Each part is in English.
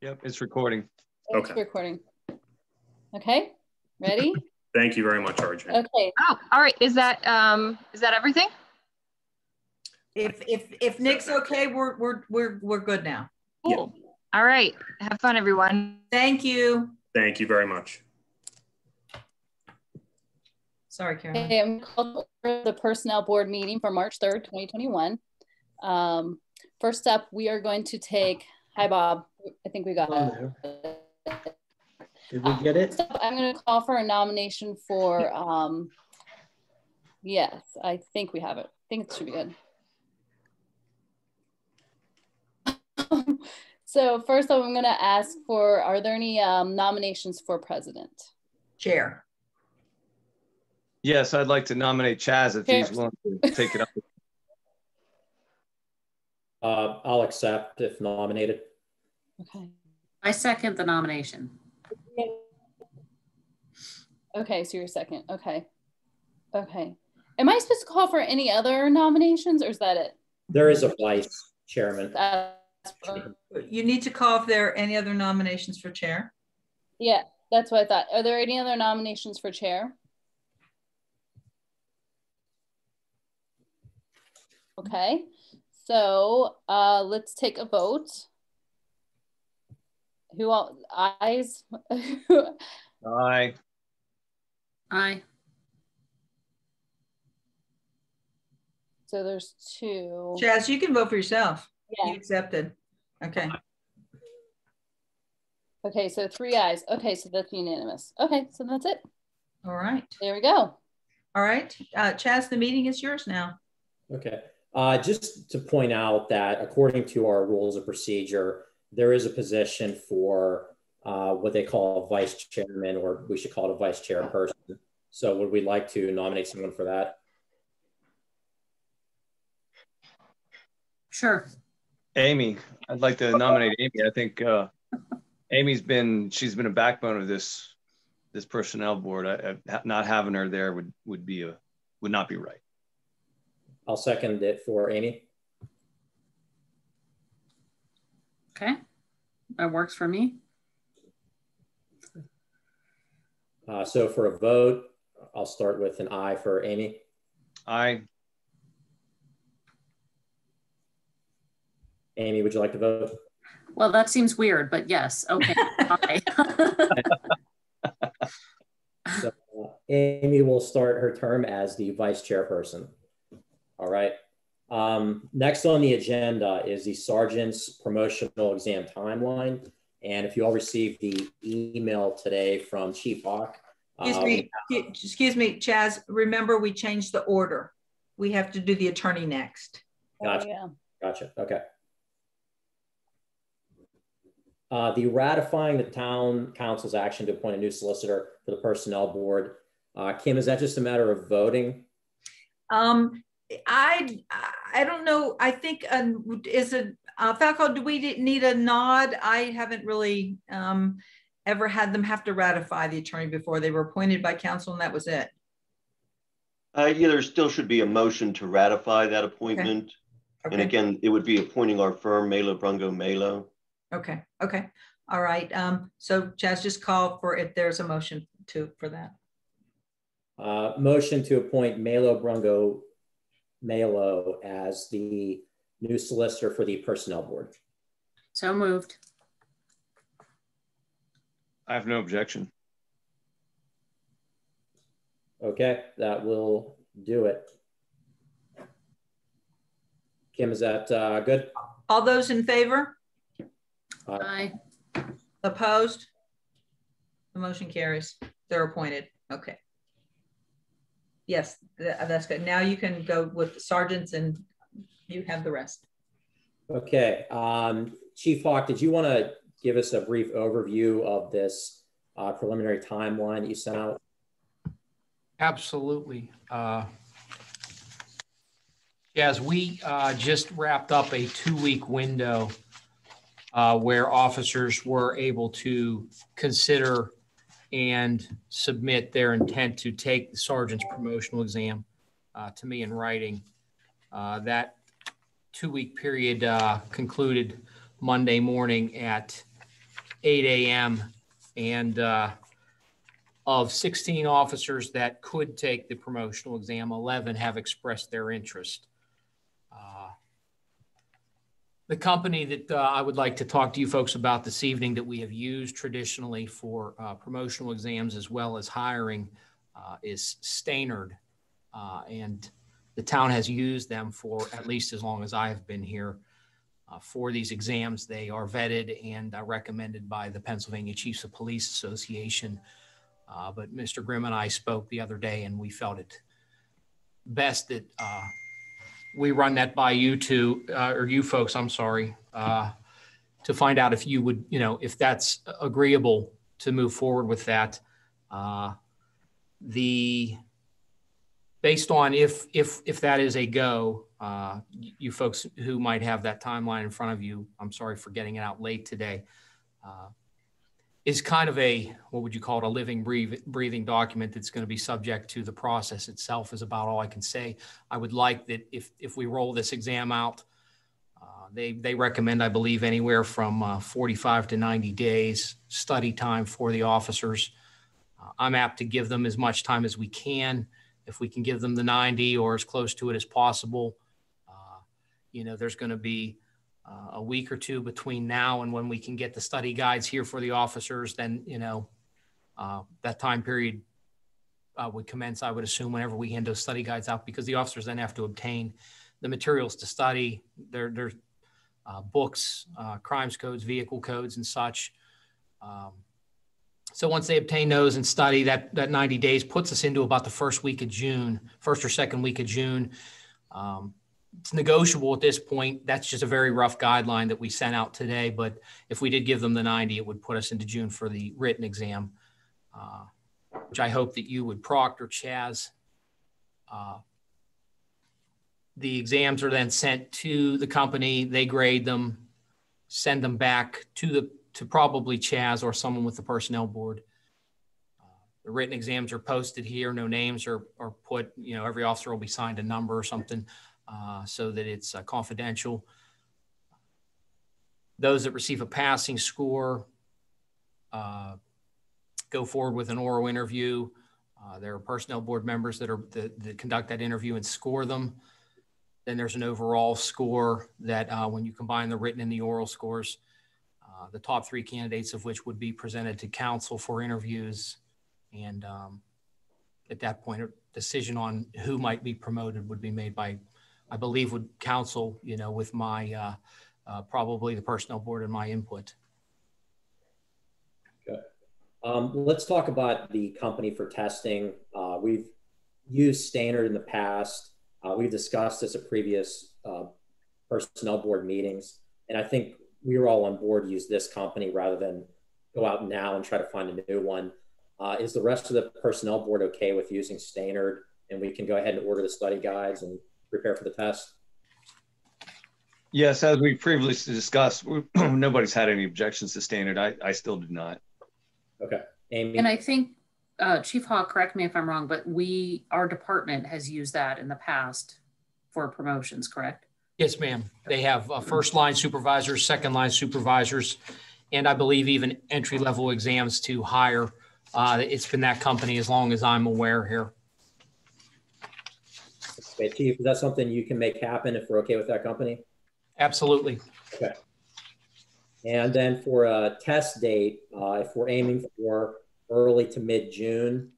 Yep, it's recording. It's recording. Okay, ready? Thank you very much, RJ. Okay. Oh, all right. Is that everything? If Nick's okay, we're good now. Cool. Yeah. All right. Have fun, everyone. Thank you. Thank you very much. Sorry, Caroline. Okay, I'm calling the Personnel Board meeting for March 3rd, 2021. First up, we are going to take, hi, Bob. I think we got it. Did we get it? I'm going to call for a nomination for, yes, I think we have it. I think it should be good. So first up, I'm going to ask for, are there any nominations for president? Chair. Yes, I'd like to nominate Chaz if he's willing to take it up. I'll accept if nominated. Okay. I second the nomination. Okay, so you're second. Okay. Okay. Am I supposed to call for any other nominations, or is that it? There is a vice chairman. You need to call if there are any other nominations for chair. Yeah, that's what I thought. Are there any other nominations for chair? Okay, so let's take a vote. Who all ayes? Aye. Aye. So there's two. Chaz, you can vote for yourself. Yeah. You accepted. Okay. Okay, so 3 ayes. Okay, so that's unanimous. Okay, so that's it. All right. There we go. All right. Chaz, the meeting is yours now. Okay. Just to point out that according to our rules of procedure, there is a position for what they call a vice chairman, or we should call it a vice chairperson. So would we like to nominate someone for that? Sure. Amy, I'd like to nominate Amy. I think Amy's been a backbone of this personnel board. Not having her there would not be right. I'll second it for Amy. Okay, that works for me. So for a vote, I'll start with an aye for Amy. Aye. Amy, would you like to vote? Well, that seems weird, but yes. Okay. Aye. So, Amy will start her term as the vice chairperson. All right. Next on the agenda is the sergeant's promotional exam timeline. And if you all received the email today from Chief Hawk. Excuse me, Chaz, remember we changed the order. We have to do the attorney next. Gotcha. Oh, yeah. Gotcha. Okay. The ratifying the town council's action to appoint a new solicitor for the personnel board. Kim, is that just a matter of voting? I don't know. I think is it Falco? Do we need a nod? I haven't really ever had them have to ratify the attorney before. They were appointed by council, and that was it. Yeah, there still should be a motion to ratify that appointment. Okay. And again, it would be appointing our firm, Melo Brungo Melo. Okay. Okay. All right. So Chaz, just call for if there's a motion for that. Motion to appoint Melo Brungo Melo as the new solicitor for the personnel board. So moved. I have no objection. Okay, that will do it. Kim, is that good? All those in favor? Aye. Opposed? The motion carries. They're appointed. Okay. Yes, that's good. Now you can go with the sergeants and you have the rest. Okay. Chief Hawk, did you want to give us a brief overview of this preliminary timeline that you sent out? Absolutely. Yes, we just wrapped up a 2-week window where officers were able to consider and submit their intent to take the sergeant's promotional exam to me in writing. That 2-week period concluded Monday morning at 8 a.m. And of 16 officers that could take the promotional exam, 11 have expressed their interest. The company that I would like to talk to you folks about this evening that we have used traditionally for promotional exams as well as hiring is Stainerd. And the town has used them for at least as long as I have been here. For these exams, they are vetted and recommended by the Pennsylvania Chiefs of Police Association. But Mr. Grimm and I spoke the other day, and we felt it best that we run that by you two, or you folks, I'm sorry, to find out if you would, if that's agreeable to move forward with that. Based on if that is a go, you folks who might have that timeline in front of you, I'm sorry for getting it out late today, is kind of a, what would you call it, a living, breathing document that's going to be subject to the process itself is about all I can say. I would like that if we roll this exam out, they recommend, I believe, anywhere from 45 to 90 days study time for the officers. I'm apt to give them as much time as we can. If we can give them the 90 or as close to it as possible, there's going to be a week or two between now and when we can get the study guides here for the officers. Then, that time period would commence, I would assume, whenever we hand those study guides out, because the officers then have to obtain the materials to study, their books, crimes codes, vehicle codes, and such. So once they obtain those and study, that 90 days puts us into about the first or second week of June. It's negotiable at this point. That's just a very rough guideline that we sent out today. But if we did give them the 90, it would put us into June for the written exam, which I hope that you would proctor, Chaz. The exams are then sent to the company. They grade them, send them back to probably Chaz or someone with the personnel board. The written exams are posted here. No names are put. Every officer will be signed a number or something. So that it's confidential. Those that receive a passing score go forward with an oral interview. There are personnel board members that conduct that interview and score them. Then there's an overall score that when you combine the written and the oral scores, the top 3 candidates of which would be presented to council for interviews. And at that point, a decision on who might be promoted would be made by, I believe, would council, with my, probably the personnel board and my input. Okay. Let's talk about the company for testing. We've used Stainerd in the past. We've discussed this at previous personnel board meetings. And I think we were all on board to use this company rather than go out now and try to find a new one. Is the rest of the personnel board okay with using Stainerd, and we can go ahead and order the study guides and prepare for the test? Yes, as we previously discussed, nobody's had any objections to Stainerd. I still do not. Okay, Amy. And I think, Chief Hawk, correct me if I'm wrong, but our department has used that in the past for promotions, correct? Yes, ma'am. They have first line supervisors, second line supervisors, and I believe even entry level exams to hire. It's been that company as long as I'm aware here. Okay, Chief, is that something you can make happen if we're okay with that company? Absolutely. Okay. And then for a test date, if we're aiming for early to mid-June,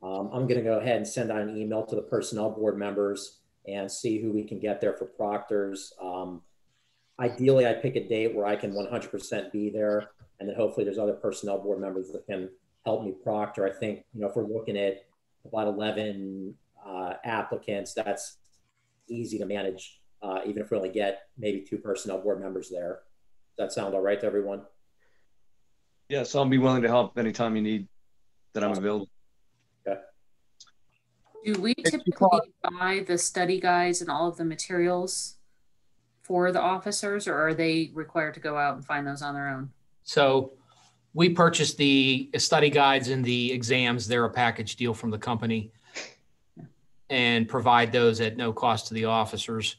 I'm going to go ahead and send out an email to the personnel board members and see who we can get there for proctors. Ideally, I pick a date where I can 100% be there, and then hopefully there's other personnel board members that can help me proctor. I think, if we're looking at about 11 applicants, that's easy to manage, even if we only get maybe 2 personnel board members there. Does that sound all right to everyone? Yes, I'll be willing to help anytime you need that I'm available. Okay. Do we typically buy the study guides and all of the materials for the officers, or are they required to go out and find those on their own? So we purchase the study guides and the exams. They're a package deal from the company and provide those at no cost to the officers.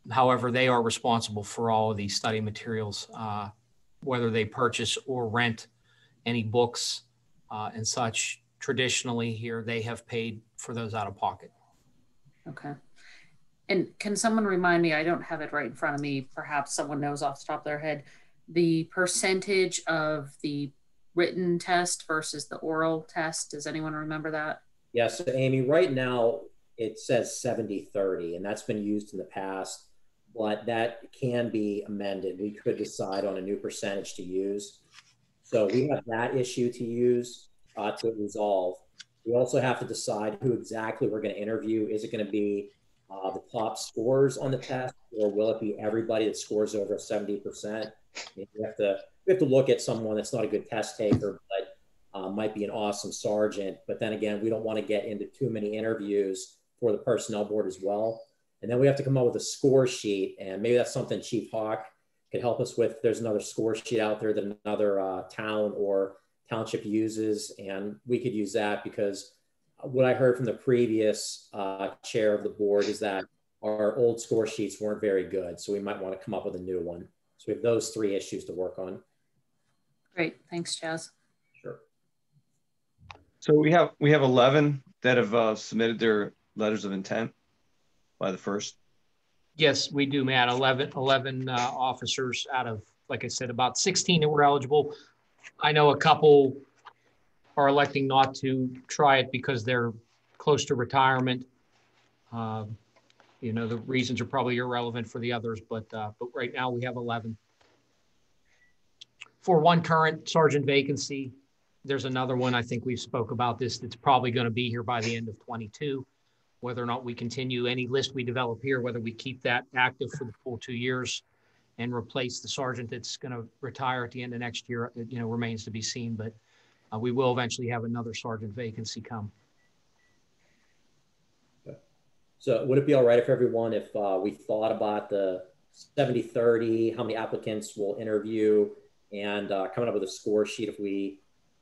However, they are responsible for all of the study materials. whether they purchase or rent any books and such. Traditionally here, they have paid for those out of pocket. Okay. And can someone remind me, I don't have it right in front of me, perhaps someone knows off the top of their head, the percentage of the written test versus the oral test? Does anyone remember that? Yes, so Amy, right now it says 70-30, and that's been used in the past, but that can be amended. We could decide on a new percentage to use. So we have that issue to use to resolve. We also have to decide who exactly we're going to interview. Is it going to be the top scores on the test, or will it be everybody that scores over 70%? We have to look at someone that's not a good test taker, but might be an awesome sergeant. But then again, we don't want to get into too many interviews for the personnel board as well. And then we have to come up with a score sheet, and maybe that's something Chief Hawk could help us with. There's another score sheet out there that another town or township uses, and we could use that, because what I heard from the previous chair of the board is that our old score sheets weren't very good. So we might want to come up with a new one. So we have those 3 issues to work on. Great, thanks, Chaz. Sure. So we have 11 that have submitted their letters of intent by the 1st. Yes, we do, Matt. 11 officers out of, like I said, about 16 that were eligible. I know a couple are electing not to try it because they're close to retirement. You know, the reasons are probably irrelevant for the others, but right now we have 11. For one current sergeant vacancy, there's another one, I think we've spoke about this, that's probably going to be here by the end of 22. Whether or not we continue any list we develop here, whether we keep that active for the full 2 years and replace the sergeant that's going to retire at the end of next year, you know, remains to be seen. But we will eventually have another sergeant vacancy come. Okay. So would it be all right if everyone, if we thought about the 70-30, how many applicants we'll interview, and coming up with a score sheet, if we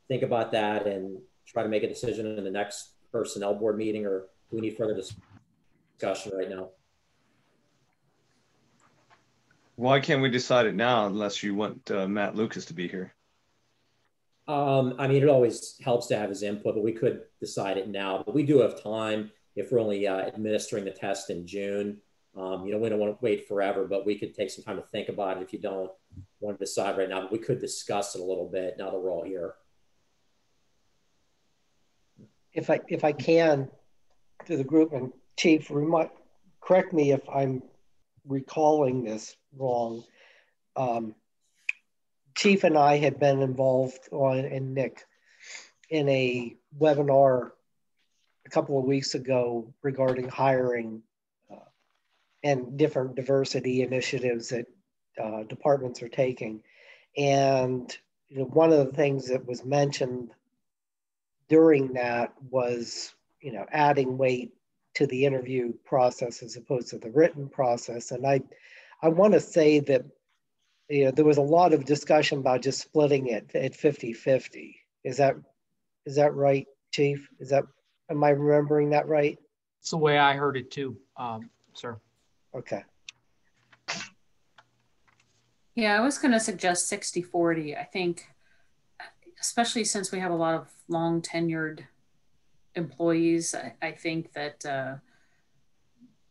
think about that and try to make a decision in the next personnel board meeting, or do we need further discussion right now? Why can't we decide it now unless you want Matt Lucas to be here? I mean, it always helps to have his input, but we could decide it now. But we do have time if we're only administering the test in June. You know, we don't want to wait forever, but we could take some time to think about it if you don't want to decide right now. But we could discuss it a little bit now that we're all here. If I can, to the group, and Chief, correct me if I'm recalling this wrong. Chief and I had been involved and Nick, in a webinar a couple of weeks ago regarding hiring and different diversity initiatives that departments are taking. And you know, one of the things that was mentioned during that was, you know, adding weight to the interview process as opposed to the written process. And I want to say that, you know, there was a lot of discussion about just splitting it at 50-50. Is that right, Chief? Am I remembering that right? It's the way I heard it too, sir. Okay. Yeah, I was going to suggest 60-40. I think, especially since we have a lot of long tenured employees, I think that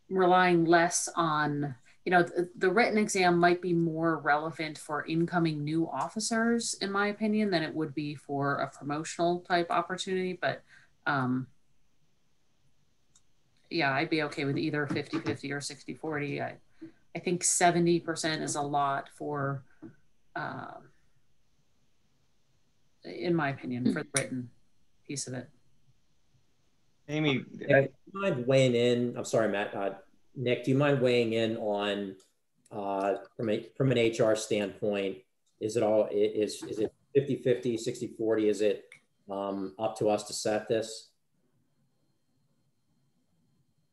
relying less on, you know, the written exam might be more relevant for incoming new officers, in my opinion, than it would be for a promotional type opportunity. But yeah, I'd be okay with either 50-50 or 60-40. I think 70% is a lot for, in my opinion, for the written piece of it. Amy, do you mind weighing in? I'm sorry, Matt. Nick, do you mind weighing in on from an HR standpoint? Is it 50-50, 60-40? Is it up to us to set this?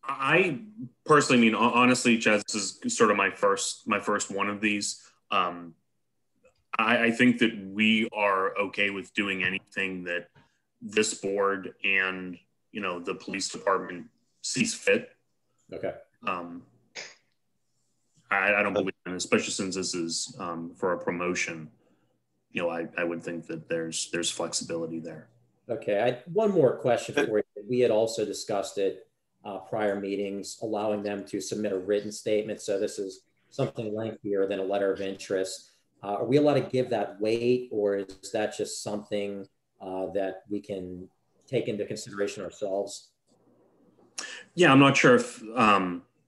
I personally mean, honestly, Chaz, this is sort of my first one of these. I think that we are okay with doing anything that this board and, you know, the police department sees fit. Okay. I don't believe in it, especially since this is for a promotion. you know, I would think that there's flexibility there. Okay, one more question for you. We had also discussed it prior meetings, allowing them to submit a written statement. So this is something lengthier than a letter of interest. Are we allowed to give that weight, or is that just something that we can take into consideration ourselves? Yeah, I'm not sure if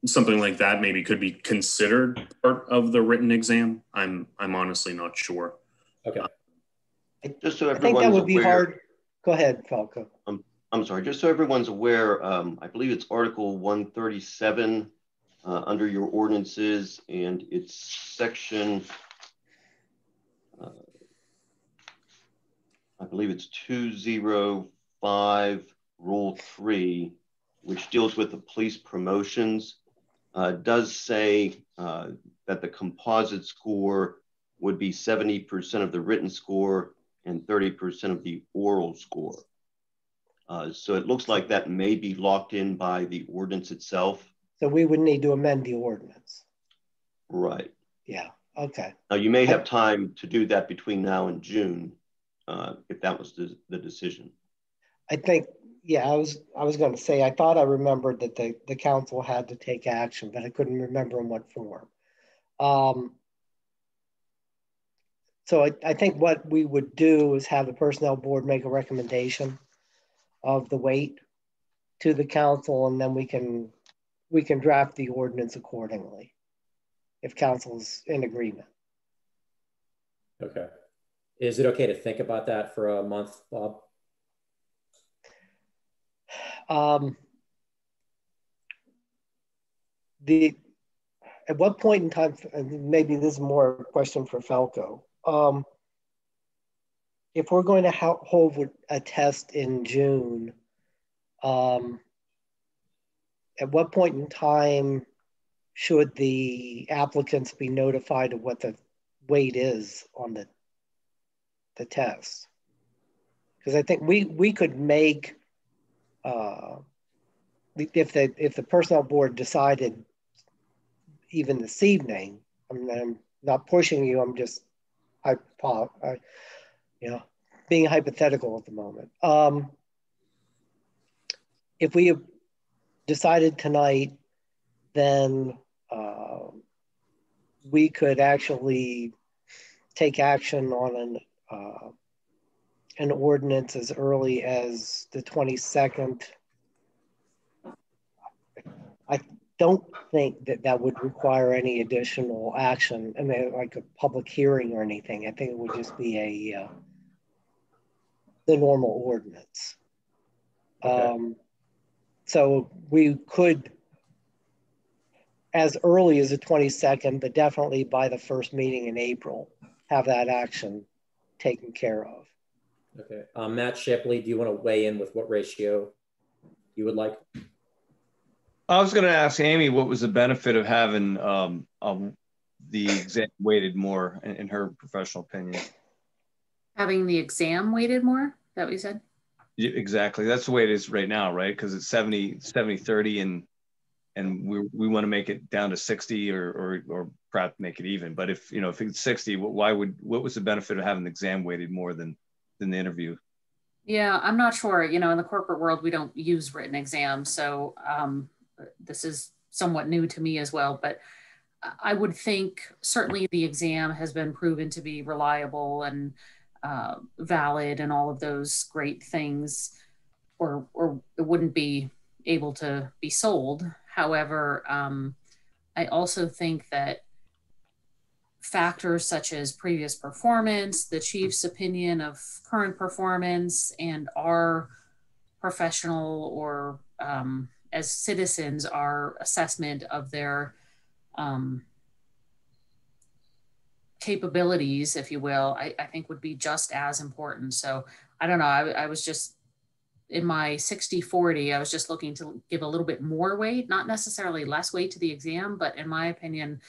something like that maybe could be considered part of the written exam. I'm honestly not sure. Okay. Just so I think that would be aware, hard. Go ahead, Falco. I'm sorry, just so everyone's aware, I believe it's Article 137 under your ordinances, and it's section, I believe it's 205 Rule 3, which deals with the police promotions. Does say that the composite score would be 70% of the written score and 30% of the oral score. So it looks like that may be locked in by the ordinance itself. So we would need to amend the ordinance. Right. Yeah, okay. Now you may have time to do that between now and June, if that was the decision. I think, yeah, I was going to say, I thought I remembered that the council had to take action, but I couldn't remember in what form. So I think what we would do is have the personnel board make a recommendation of the weight to the council, and then we can draft the ordinance accordingly if council's in agreement. Okay. Is it okay to think about that for a month, Bob? At what point in time, maybe this is more a question for Falco. If we're going to hold a test in June, at what point in time should the applicants be notified of what the weight is on the test? Because I think we could make, if the personnel board decided even this evening, I'm not pushing you, I'm just being hypothetical at the moment. If we have decided tonight, then we could actually take action on an ordinance as early as the 22nd. I don't think that would require any additional action, I mean, like a public hearing or anything. I think it would just be the normal ordinance. Okay. So we could, as early as the 22nd, but definitely by the first meeting in April, have that action taken care of. Okay. Matt Shipley, do you want to weigh in with what ratio you would like? I was going to ask Amy what was the benefit of having the exam weighted more in her professional opinion. Having the exam weighted more? Is that what you said? Yeah, exactly. That's the way it is right now, right? Because it's 70-30 and we want to make it down to 60 or perhaps make it even. But if it's 60, what was the benefit of having the exam weighted more than the interview? Yeah, I'm not sure. In the corporate world, we don't use written exams. So this is somewhat new to me as well. But I would think certainly the exam has been proven to be reliable and valid and all of those great things, or it wouldn't be able to be sold. However, I also think that factors such as previous performance, the chief's opinion of current performance, and our professional or as citizens, our assessment of their capabilities, if you will, I think would be just as important. So I don't know, I was just, in my 60-40, I was just looking to give a little bit more weight, not necessarily less weight to the exam, but in my opinion,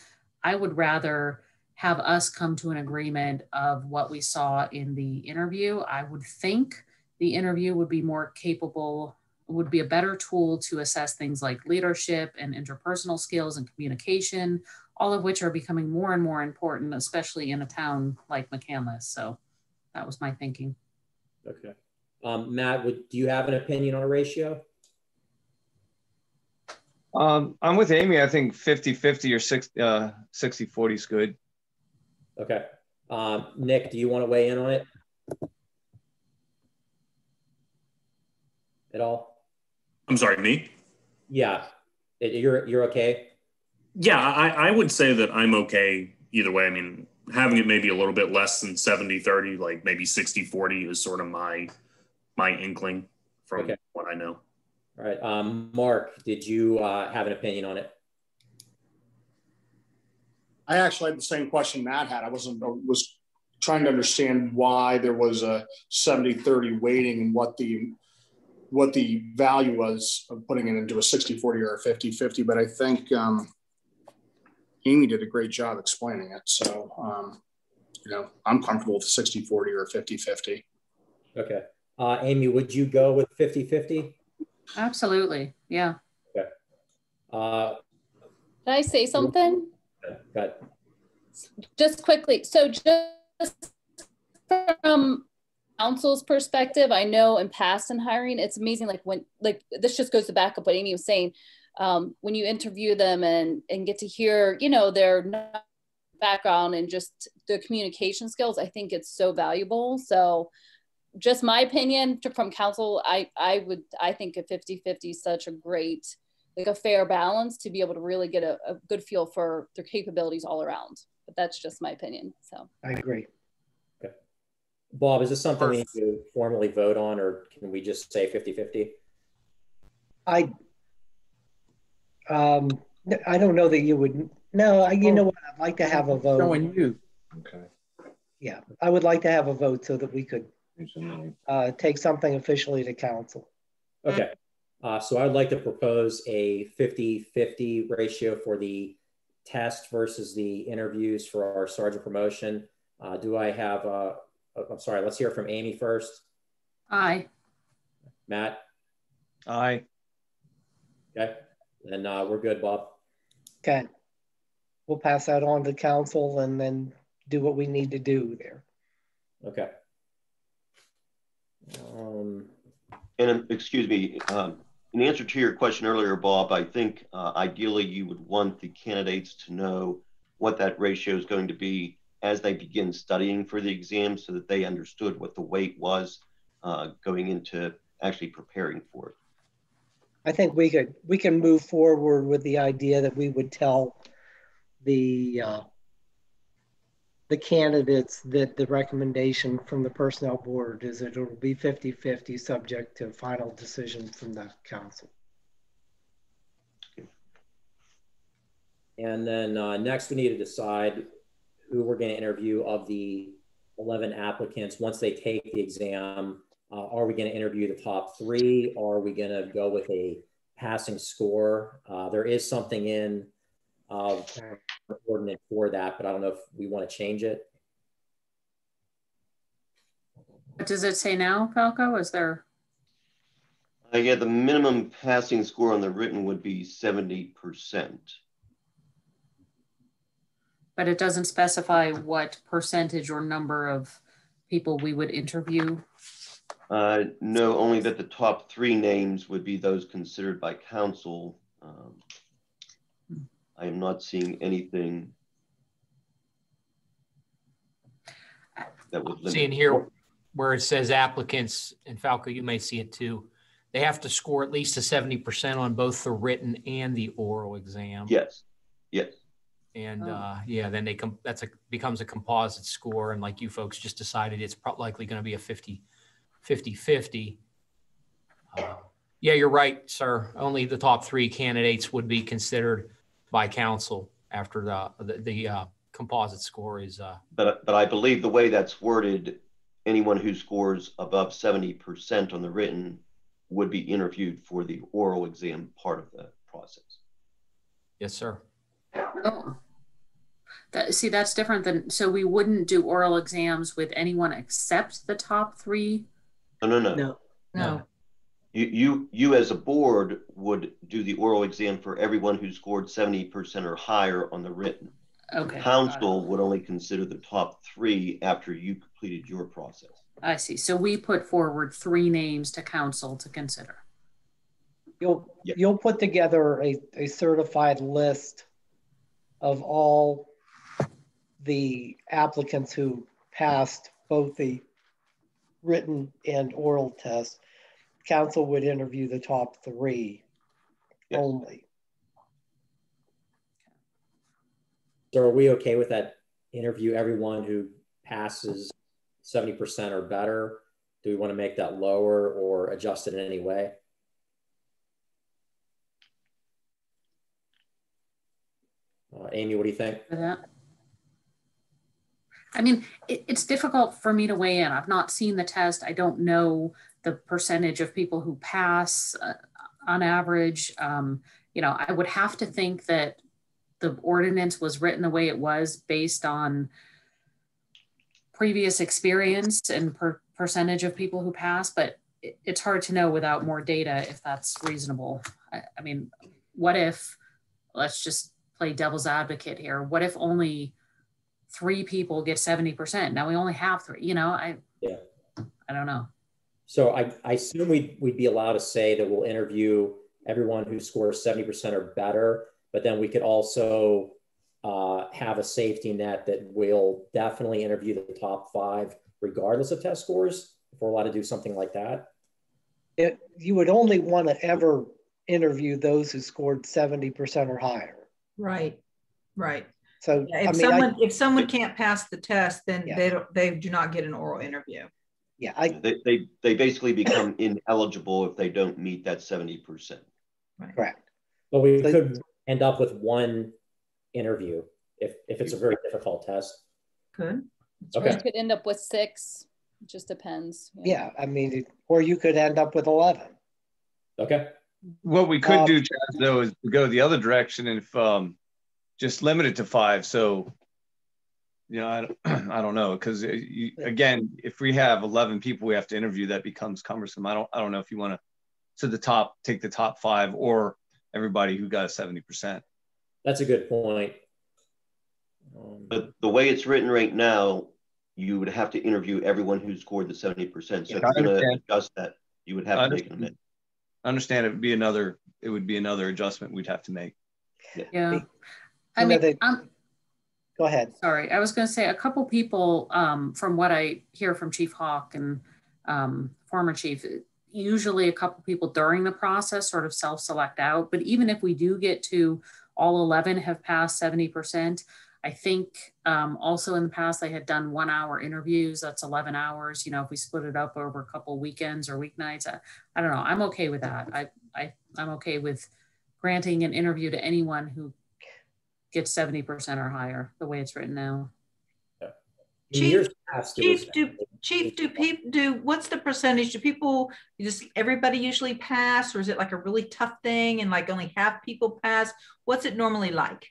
I would rather have us come to an agreement of what we saw in the interview. I would think the interview would be more capable would be a better tool to assess things like leadership and interpersonal skills and communication, all of which are becoming more and more important, especially in a town like McCandless. So that was my thinking. Okay. Matt, do you have an opinion on a ratio? I'm with Amy. I think 50-50 or 60-40 is good. Okay. Nick, do you want to weigh in on it at all? I'm sorry, me? Yeah, you're okay? Yeah, I would say that I'm okay either way. I mean, having it maybe a little bit less than 70-30, like maybe 60-40 is sort of my inkling from what I know. All right. Mark, did you have an opinion on it? I actually had the same question Matt had. I was trying to understand why there was a 70-30 weighting and what the value was of putting it into a 60-40 or a 50-50. But I think Amy did a great job explaining it. So, I'm comfortable with 60-40 or 50-50. Okay. Amy, would you go with 50-50? Absolutely. Yeah. Okay. Can I say something? Go ahead. Just quickly. So just from council's perspective, I know in past in hiring, it's amazing. Like this just goes to back up what Amy was saying. When you interview them and get to hear, their background and just the communication skills, I think it's so valuable. So just my opinion from council, I think a 50-50 is such a great, like a fair balance to be able to really get a good feel for their capabilities all around. But that's just my opinion. So I agree. Okay. Bob, is this something we need to formally vote on, or can we just say 50-50? I don't know that you would. No, you know what? I'd like to have a vote. Showing you. Okay. Yeah, I would like to have a vote so that we could take something officially to council. Okay. So I'd like to propose a 50-50 ratio for the test versus the interviews for our sergeant promotion. Do I have I'm sorry, let's hear from Amy first. Aye. Matt? Aye. Okay. And we're good, Bob. Okay. We'll pass that on to council and then do what we need to do there. Okay. And excuse me, in answer to your question earlier, Bob, I think ideally you would want the candidates to know what that ratio is going to be as they begin studying for the exam, so that they understood what the weight was going into actually preparing for it. I think we can move forward with the idea that we would tell the candidates that the recommendation from the personnel board is that it will be 50-50 subject to final decision from the council. And then next we need to decide who we're going to interview of the 11 applicants. Once they take the exam, are we going to interview the top 3, or are we going to go with a passing score? There is something in ordinance for that, but I don't know if we want to change it. What does it say now, Falco? Is there? Yeah, the minimum passing score on the written would be 70%. But it doesn't specify what percentage or number of people we would interview. No, only that the top 3 names would be those considered by council. I am not seeing anything that would limit. Seeing here where it says applicants, and Falco, you may see it too, they have to score at least a 70% on both the written and the oral exam. Yes, yes. And yeah, then becomes a composite score. And like you folks just decided, it's likely going to be a 50-50. Yeah, you're right, sir. Only the top 3 candidates would be considered by council after the composite score is. But I believe the way that's worded, anyone who scores above 70% on the written would be interviewed for the oral exam part of the process. Yes, sir. Oh, see, that's different than, so we wouldn't do oral exams with anyone except the top 3? No. You as a board would do the oral exam for everyone who scored 70% or higher on the written. Okay. Council would only consider the top 3 after you completed your process. I see. So we put forward 3 names to council to consider. You'll put together a certified list of all the applicants who passed both the written and oral test. Council would interview the top 3 only. So are we okay with that? Interview everyone who passes 70% or better? Do we want to make that lower or adjust it in any way? Amy, what do you think? For that? I mean, it's difficult for me to weigh in. I've not seen the test. I don't know the percentage of people who pass on average. You know, I would have to think that the ordinance was written the way it was based on previous experience and percentage of people who pass, but it's hard to know without more data if that's reasonable. I mean, what if, let's just play devil's advocate here. What if only 3 people get 70%? Now we only have 3, you know, I don't know. So I assume we'd be allowed to say that we'll interview everyone who scores 70% or better, but then we could also have a safety net that will definitely interview the top 5 regardless of test scores, if we're allowed to do something like that. You would only want to ever interview those who scored 70% or higher. Right. So yeah, if someone can't pass the test, then they do not get an oral interview. Yeah, they basically become ineligible if they don't meet that 70%. Right. Correct. But we could end up with 1 interview if it's a very difficult test. Good. Okay. You could end up with 6. It just depends. Yeah, I mean, or you could end up with 11. Okay. What we could do, Chaz, though, is go the other direction and if just limit it to 5. So, you know, I don't know, because again, if we have 11 people we have to interview, that becomes cumbersome. I don't know if you want to take the top 5 or everybody who got a 70%. That's a good point. But the way it's written right now, you would have to interview everyone who scored the 70%. So if you're going to adjust that, you would have to make an amendment. I understand it would be another adjustment we'd have to make. Yeah. I mean, go ahead. Sorry, I was going to say a couple people from what I hear from Chief Hawk and former chief, usually a couple people during the process sort of self-select out. But even if we do get to all 11 have passed 70%, I think also in the past they had done 1-hour interviews. That's 11 hours. You know, if we split it up over a couple weekends or weeknights, I don't know. I'm okay with that. I'm okay with granting an interview to anyone who gets 70% or higher, the way it's written now. Chief, what's the percentage? Do people everybody usually pass, or is it like a really tough thing and like only half people pass? What's it normally like?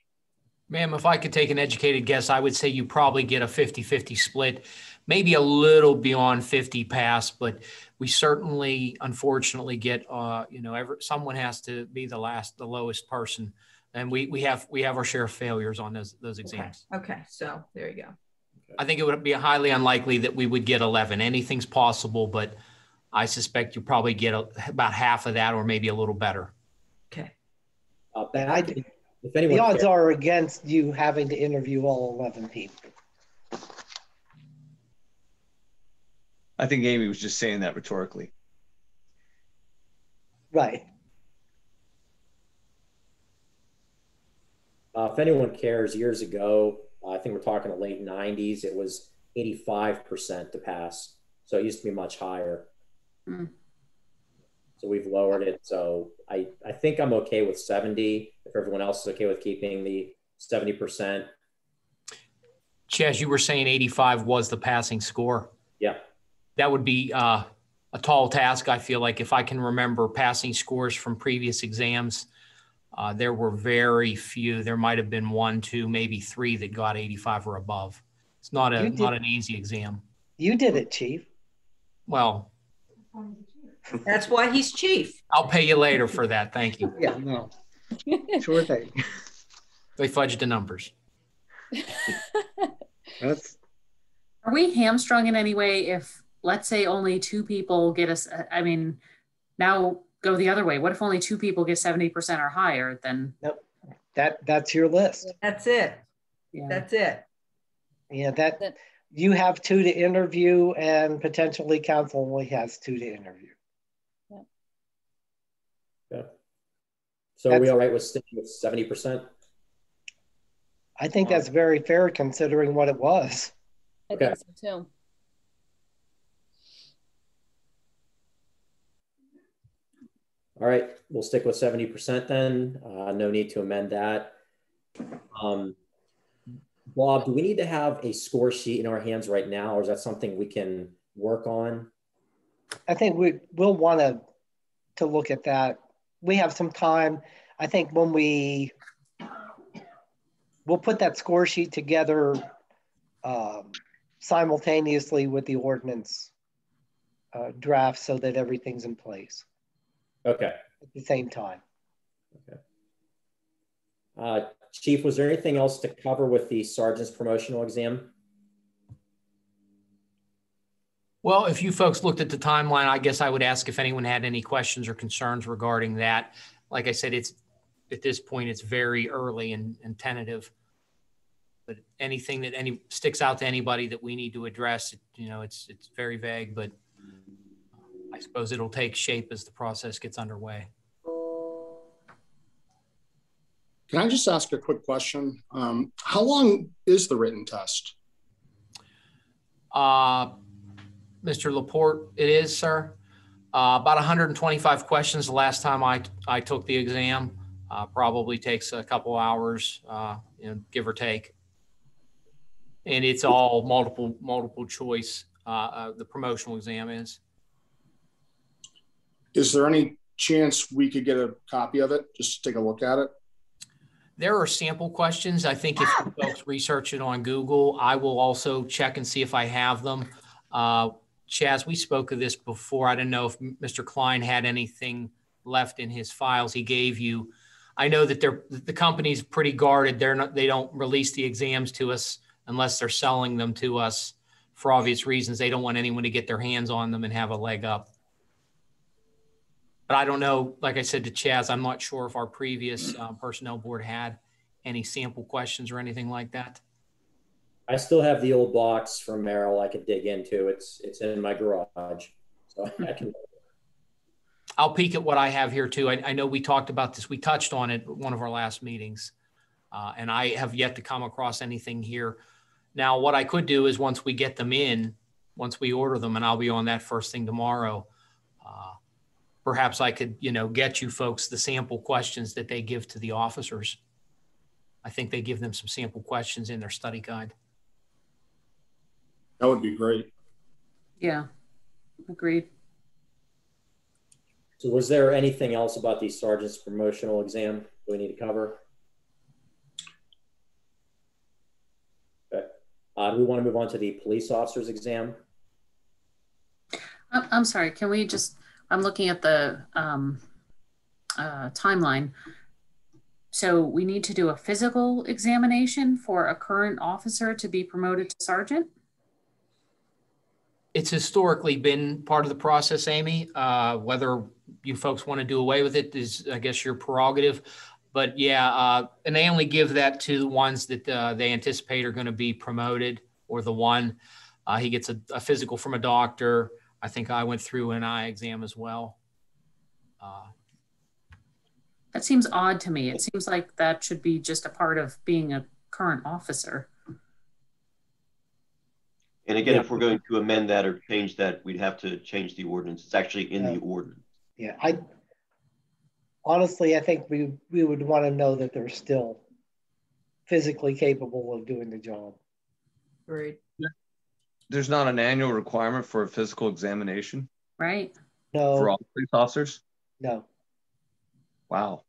Ma'am, if I could take an educated guess, I would say you probably get a 50-50 split, maybe a little beyond 50 pass, but we certainly, unfortunately, get, someone has to be the lowest person. And we have our share of failures on those exams. Okay. So there you go. I think it would be highly unlikely that we would get 11. Anything's possible, but I suspect you probably get about half of that or maybe a little better. Okay. The odds are against you having to interview all 11 people. I think Amy was just saying that rhetorically. Right. If anyone cares, years ago, I think we're talking the late 90s, it was 85% to pass. So it used to be much higher. Mm. So we've lowered it. So I think I'm okay with 70. If everyone else is okay with keeping the 70%. Chaz, you were saying 85 was the passing score. Yeah. That would be a tall task. I feel like if I can remember passing scores from previous exams, there were very few. There might have been 1, 2, maybe 3 that got 85 or above. It's not an easy exam. You did it, Chief. Well, That's why he's chief. I'll pay you later for that. Thank you. Yeah, no. Sure thing. They fudged the numbers. That's. Are we hamstrung in any way if, let's say, only 2 people get us? I mean, now go the other way. What if only 2 people get 70% or higher? Then Nope. That's your list. That's it. yeah. That's it. Yeah, that you have 2 to interview, and potentially council only has 2 to interview. Okay. So are we all right with sticking with 70%? I think that's very fair considering what it was. I think so too. All right, we'll stick with 70% then. No need to amend that. Bob, do we need to have a score sheet in our hands right now, or is that something we can work on? I think we'll want to look at that. We have some time. I think when we'll put that score sheet together simultaneously with the ordinance draft so that everything's in place. Okay. At the same time. Okay. Chief, was there anything else to cover with the sergeant's promotional exam? Well, if you folks looked at the timeline, I guess I would ask if anyone had any questions or concerns regarding that. Like I said, it's at this point, it's very early and tentative. But anything that sticks out to anybody that we need to address, it's very vague, but I suppose it'll take shape as the process gets underway. Can I just ask a quick question? How long is the written test? Mr. Laporte, it is, sir. About 125 questions the last time I took the exam. Probably takes a couple hours, give or take. And it's all multiple choice. The promotional exam is. Is there any chance we could get a copy of it, just to take a look at it? There are sample questions. I think if you folks research it on Google, I will also check and see if I have them. Chaz, we spoke of this before. I didn't know if Mr. Klein had anything left in his files he gave you. I know that the company's pretty guarded. They don't release the exams to us unless they're selling them to us for obvious reasons. They don't want anyone to get their hands on them and have a leg up. But I don't know, like I said to Chaz, I'm not sure if our previous personnel board had any sample questions or anything like that. I still have the old box from Merrill I could dig into. It's in my garage, so I can. I'll peek at what I have here too. I know we talked about this. We touched on it at one of our last meetings, and I have yet to come across anything here. Now, what I could do is once we get them in, once we order them, and I'll be on that first thing tomorrow, perhaps I could, get you folks the sample questions that they give to the officers. I think they give them some sample questions in their study guide. That would be great. Yeah, agreed. So was there anything else about the sergeant's promotional exam we need to cover? Okay. Do we want to move on to the police officer's exam? I'm sorry, can we just, I'm looking at the timeline. So we need to do a physical examination for a current officer to be promoted to sergeant? It's historically been part of the process, Amy. Whether you folks want to do away with it is, I guess, your prerogative. But yeah, and they only give that to the ones that they anticipate are going to be promoted, or the one he gets a physical from a doctor. I think I went through an eye exam as well. That seems odd to me. It seems like that should be just a part of being a current officer. And again, if we're going to amend that or change that, we'd have to change the ordinance. It's actually in the ordinance. Yeah, honestly, I think we would want to know that they're still physically capable of doing the job. Great. There's not an annual requirement for a physical examination? Right. No. For all police officers? No. Wow.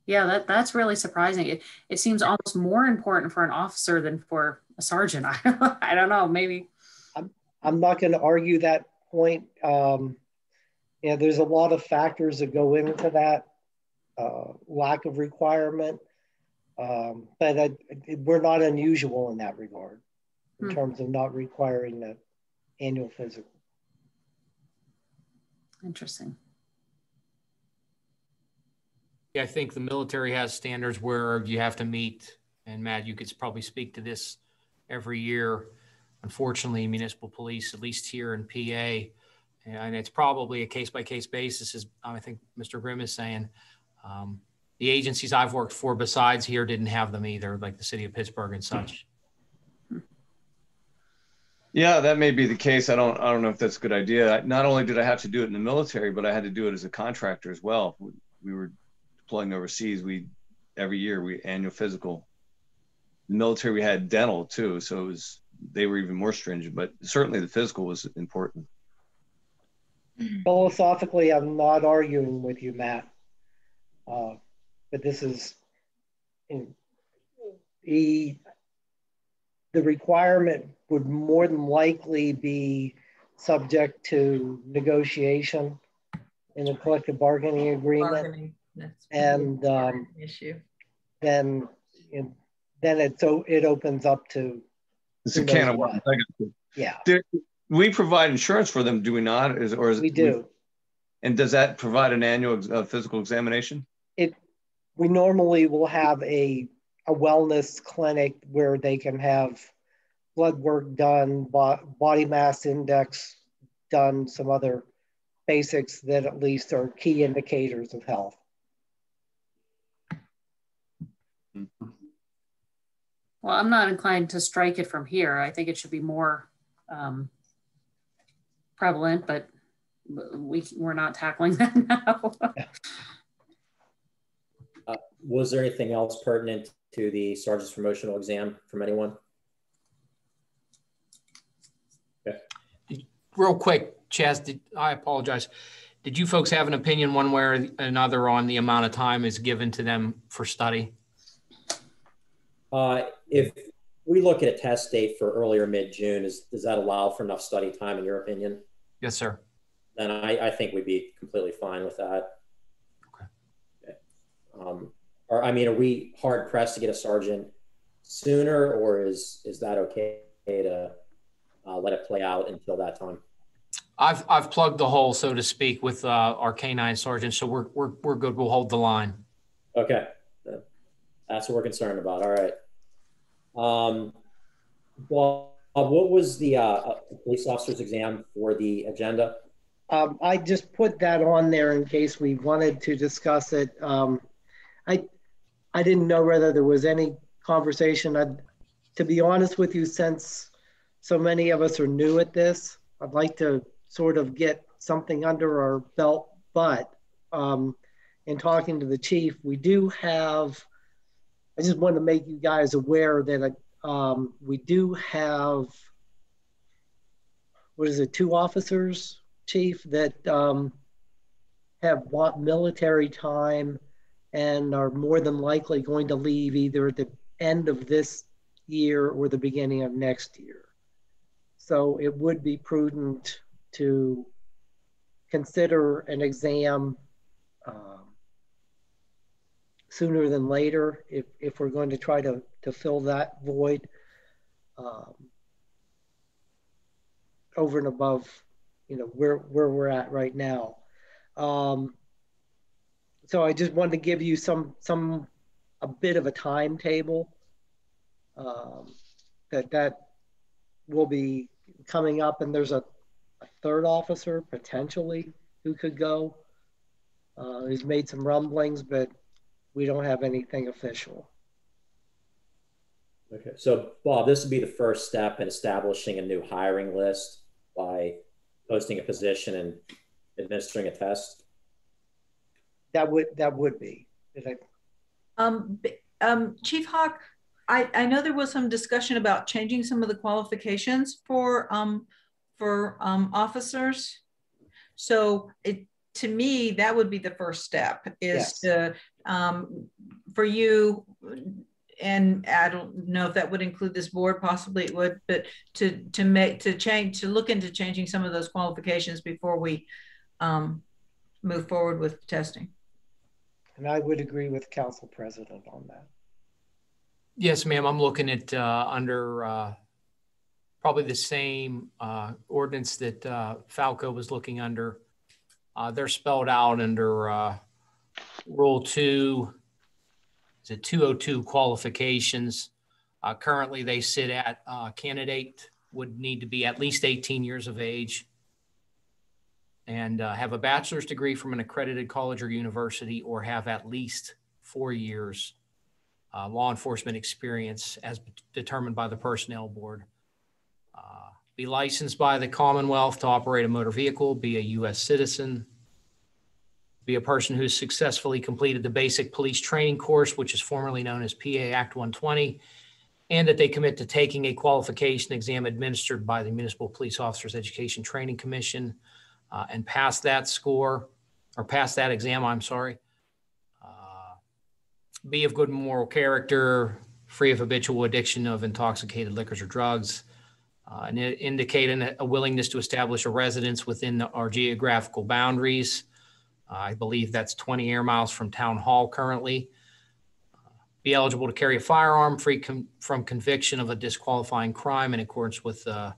Yeah, that's really surprising. It seems almost more important for an officer than for a sergeant. I don't know, maybe. I'm not going to argue that point. Yeah, there's a lot of factors that go into that lack of requirement, but we're not unusual in that regard in terms of not requiring the annual physical. Interesting. Yeah, I think the military has standards where you have to meet, and Matt, you could probably speak to this every year. Unfortunately, municipal police, at least here in PA, and it's probably a case-by-case basis, as I think Mr. Grimm is saying. The agencies I've worked for besides here didn't have them either, like the city of Pittsburgh and such. Yeah, that may be the case. I don't know if that's a good idea. Not only did I have to do it in the military, but I had to do it as a contractor as well. We were deploying overseas. Every year we annual physical. The military, we had dental too, so they were even more stringent. But certainly the physical was important. Philosophically, I'm not arguing with you, Matt, but this is the requirement would more than likely be subject to negotiation in a collective bargaining agreement. And issue. Then it opens up to. It's a can of worms. Yeah. We provide insurance for them, do we not? We do. And does that provide an annual physical examination? We normally will have a wellness clinic where they can have blood work done, body mass index done, some other basics that at least are key indicators of health. Well, I'm not inclined to strike it from here. I think it should be more prevalent, but we're not tackling that now. Was there anything else pertinent to the sergeant's promotional exam from anyone? Okay. Real quick, Chaz, I apologize. Did you folks have an opinion one way or another on the amount of time is given to them for study? If we look at a test date for earlier mid-June, does that allow for enough study time in your opinion? Yes, sir. Then I think we'd be completely fine with that. Okay. Or I mean, are we hard pressed to get a sergeant sooner, or is that okay to let it play out until that time? I've plugged the hole, so to speak, with our K-9 sergeant, so we're good. We'll hold the line. Okay, that's what we're concerned about. All right. Well, what was the police officer's exam for the agenda? I just put that on there in case we wanted to discuss it. I didn't know whether there was any conversation. To be honest with you, since so many of us are new at this, I'd like to sort of get something under our belt. But in talking to the chief, we do have, I just wanted to make you guys aware that we do have, 2 officers, Chief, that have bought military time and are more than likely going to leave either at the end of this year or the beginning of next year. So it would be prudent to consider an exam sooner than later if we're going to try to fill that void over and above, where we're at right now. So I just wanted to give you a bit of a timetable that will be coming up, and there's a 3rd officer potentially who could go. He's made some rumblings, but we don't have anything official. Okay, so Bob, this would be the first step in establishing a new hiring list by posting a position and administering a test. That would be. Chief Hawk, I know there was some discussion about changing some of the qualifications for officers. So to me, that would be the first step, is yes. For you, and I don't know if that would include this board, possibly it would, but to look into changing some of those qualifications before we move forward with testing. And I would agree with Council President on that. Yes, ma'am. I'm looking at under probably the same ordinance that Falco was looking under. They're spelled out under Rule 2, is it 202 qualifications. Currently, they sit at candidate would need to be at least 18 years of age and have a bachelor's degree from an accredited college or university, or have at least 4 years law enforcement experience as determined by the personnel board. Be licensed by the Commonwealth to operate a motor vehicle, be a U.S. citizen, be a person who's successfully completed the basic police training course, which is formerly known as PA Act 120, and that they commit to taking a qualification exam administered by the Municipal Police Officers Education Training Commission and pass that score, or pass that exam, I'm sorry. Be of good moral character, free of habitual addiction of intoxicated liquors or drugs, and indicate a willingness to establish a residence within our geographical boundaries. I believe that's 20 air miles from Town Hall currently. Be eligible to carry a firearm, free from conviction of a disqualifying crime in accordance with the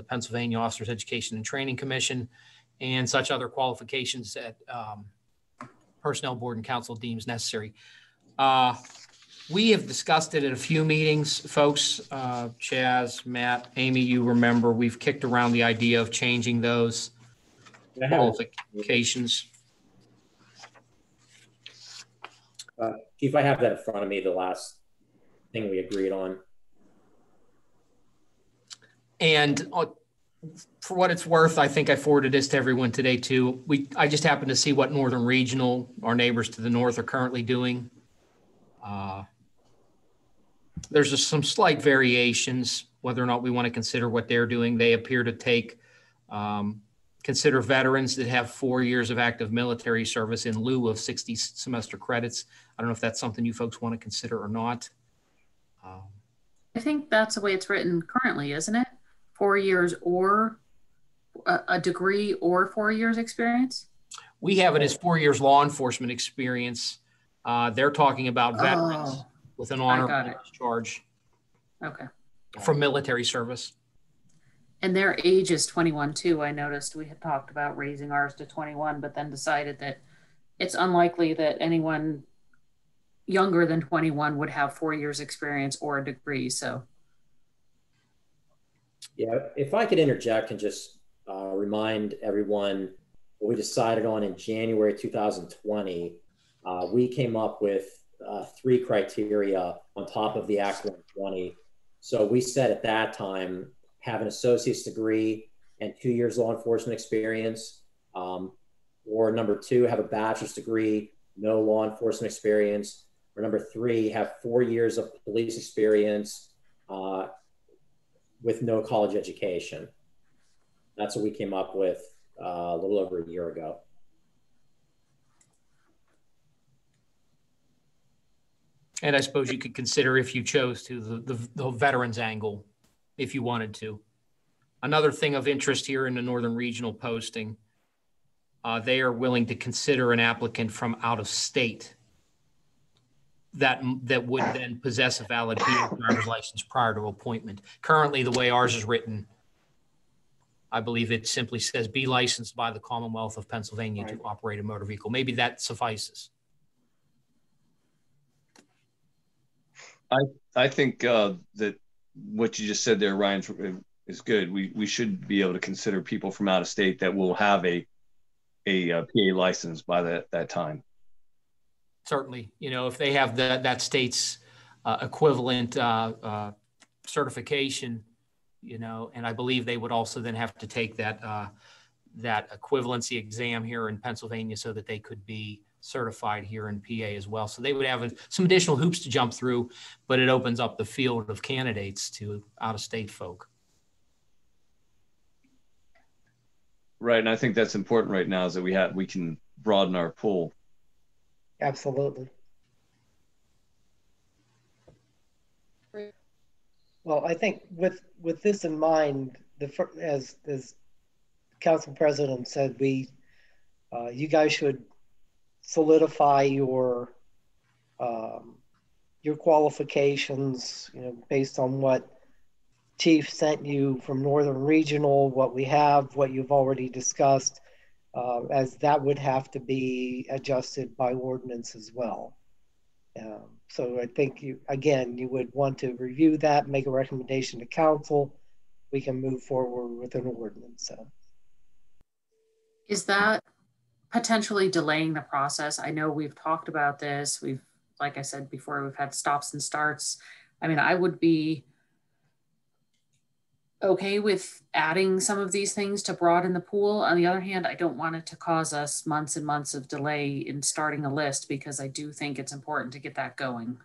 Pennsylvania Officers Education and Training Commission, and such other qualifications that Personnel Board and Council deems necessary. We have discussed it at a few meetings, folks. Chaz, Matt, Amy, you remember we've kicked around the idea of changing those qualifications. Chief, I have that in front of me, the last thing we agreed on. And for what it's worth, I think I forwarded this to everyone today too. I just happened to see what Northern Regional, our neighbors to the north, are currently doing. There's just some slight variations, whether or not we want to consider what they're doing. They appear to take, consider veterans that have 4 years of active military service in lieu of 60 semester credits. I don't know if that's something you folks want to consider or not. I think that's the way it's written currently, isn't it? 4 years or a degree or 4 years experience? We have it as 4 years law enforcement experience. They're talking about veterans with an honor discharge. Okay. From military service. And their age is 21 too. I noticed we had talked about raising ours to 21, but then decided that it's unlikely that anyone younger than 21 would have 4 years experience or a degree. So. Yeah, if I could interject and just remind everyone what we decided on in January 2020, we came up with 3 criteria on top of the Act 120. So we said at that time, have an associate's degree and 2 years law enforcement experience, or number 2, have a bachelor's degree, no law enforcement experience, or number 3, have 4 years of police experience with no college education. That's what we came up with a little over a year ago. And I suppose you could consider, if you chose to, the veterans angle, if you wanted to. Another thing of interest here in the Northern Regional posting, they are willing to consider an applicant from out of state that would then possess a valid PA driver's license prior to appointment. Currently, the way ours is written, I believe it simply says be licensed by the Commonwealth of Pennsylvania to operate a motor vehicle. Maybe that suffices. I think that what you just said there, Ryan, is good. We should be able to consider people from out of state that will have a PA license by that time. Certainly, you know, if they have that state's equivalent certification, you know, and I believe they would also then have to take that equivalency exam here in Pennsylvania so that they could be certified here in PA as well. So they would have some additional hoops to jump through, but it opens up the field of candidates to out-of-state folk. Right, and I think that's important right now is that we can broaden our pool. Absolutely. Well, I think with this in mind, as Council President said, we You guys should solidify your qualifications, based on what Chief sent you from Northern Regional, what we have, what you've already discussed, as that would have to be adjusted by ordinance as well. So I think you would want to review that, make a recommendation to council. We can move forward with an ordinance. So. Is that potentially delaying the process? I know we've talked about this. Like I said before, we've had stops and starts. I mean, I would be okay with adding some of these things to broaden the pool. On the other hand, I don't want it to cause us months and months of delay in starting a list, because I do think it's important to get that going.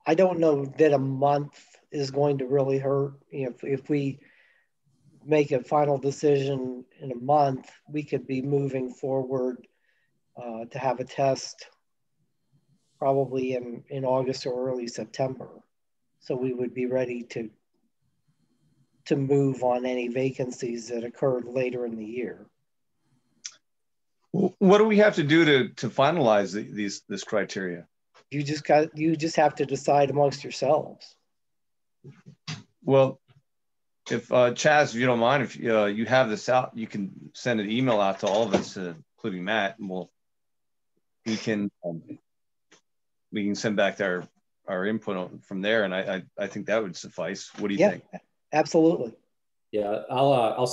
I don't know that a month is going to really hurt. If we make a final decision in a month, we could be moving forward to have a test probably in August or early September. So we would be ready to move on any vacancies that occurred later in the year. What do we have to do to finalize this criteria? You just have to decide amongst yourselves. Well, if Chaz, if you don't mind, if you have this out, you can send an email out to all of us, including Matt, and we can send back our input from there, and I think that would suffice. What do you think? Absolutely. Yeah, I'll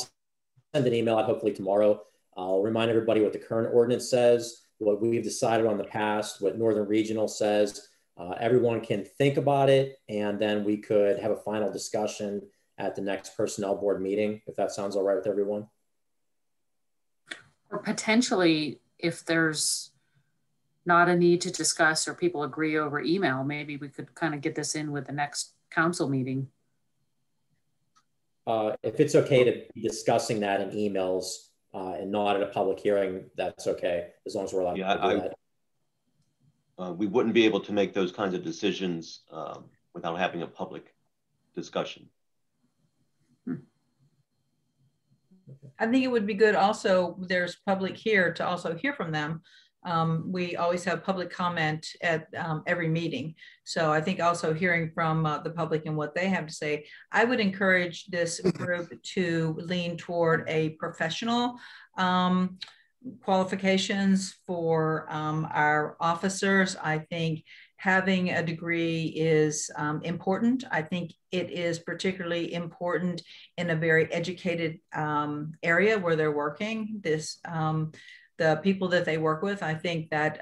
send an email out hopefully tomorrow. I'll remind everybody what the current ordinance says, what we've decided on the past, what Northern Regional says. Everyone can think about it, and then we could have a final discussion at the next personnel board meeting, if that sounds all right with everyone. Or potentially, if there's not a need to discuss or people agree over email, maybe we could kind of get this in with the next council meeting. If it's okay to be discussing that in emails and not at a public hearing, that's okay, as long as we're allowed to do that. We wouldn't be able to make those kinds of decisions without having a public discussion. I think it would be good also, there's public here to also hear from them. We always have public comment at every meeting. So I think also hearing from the public and what they have to say, I would encourage this group to lean toward a professional qualifications for our officers. I think having a degree is important. I think it is particularly important in a very educated area where they're working. The people that they work with, I think that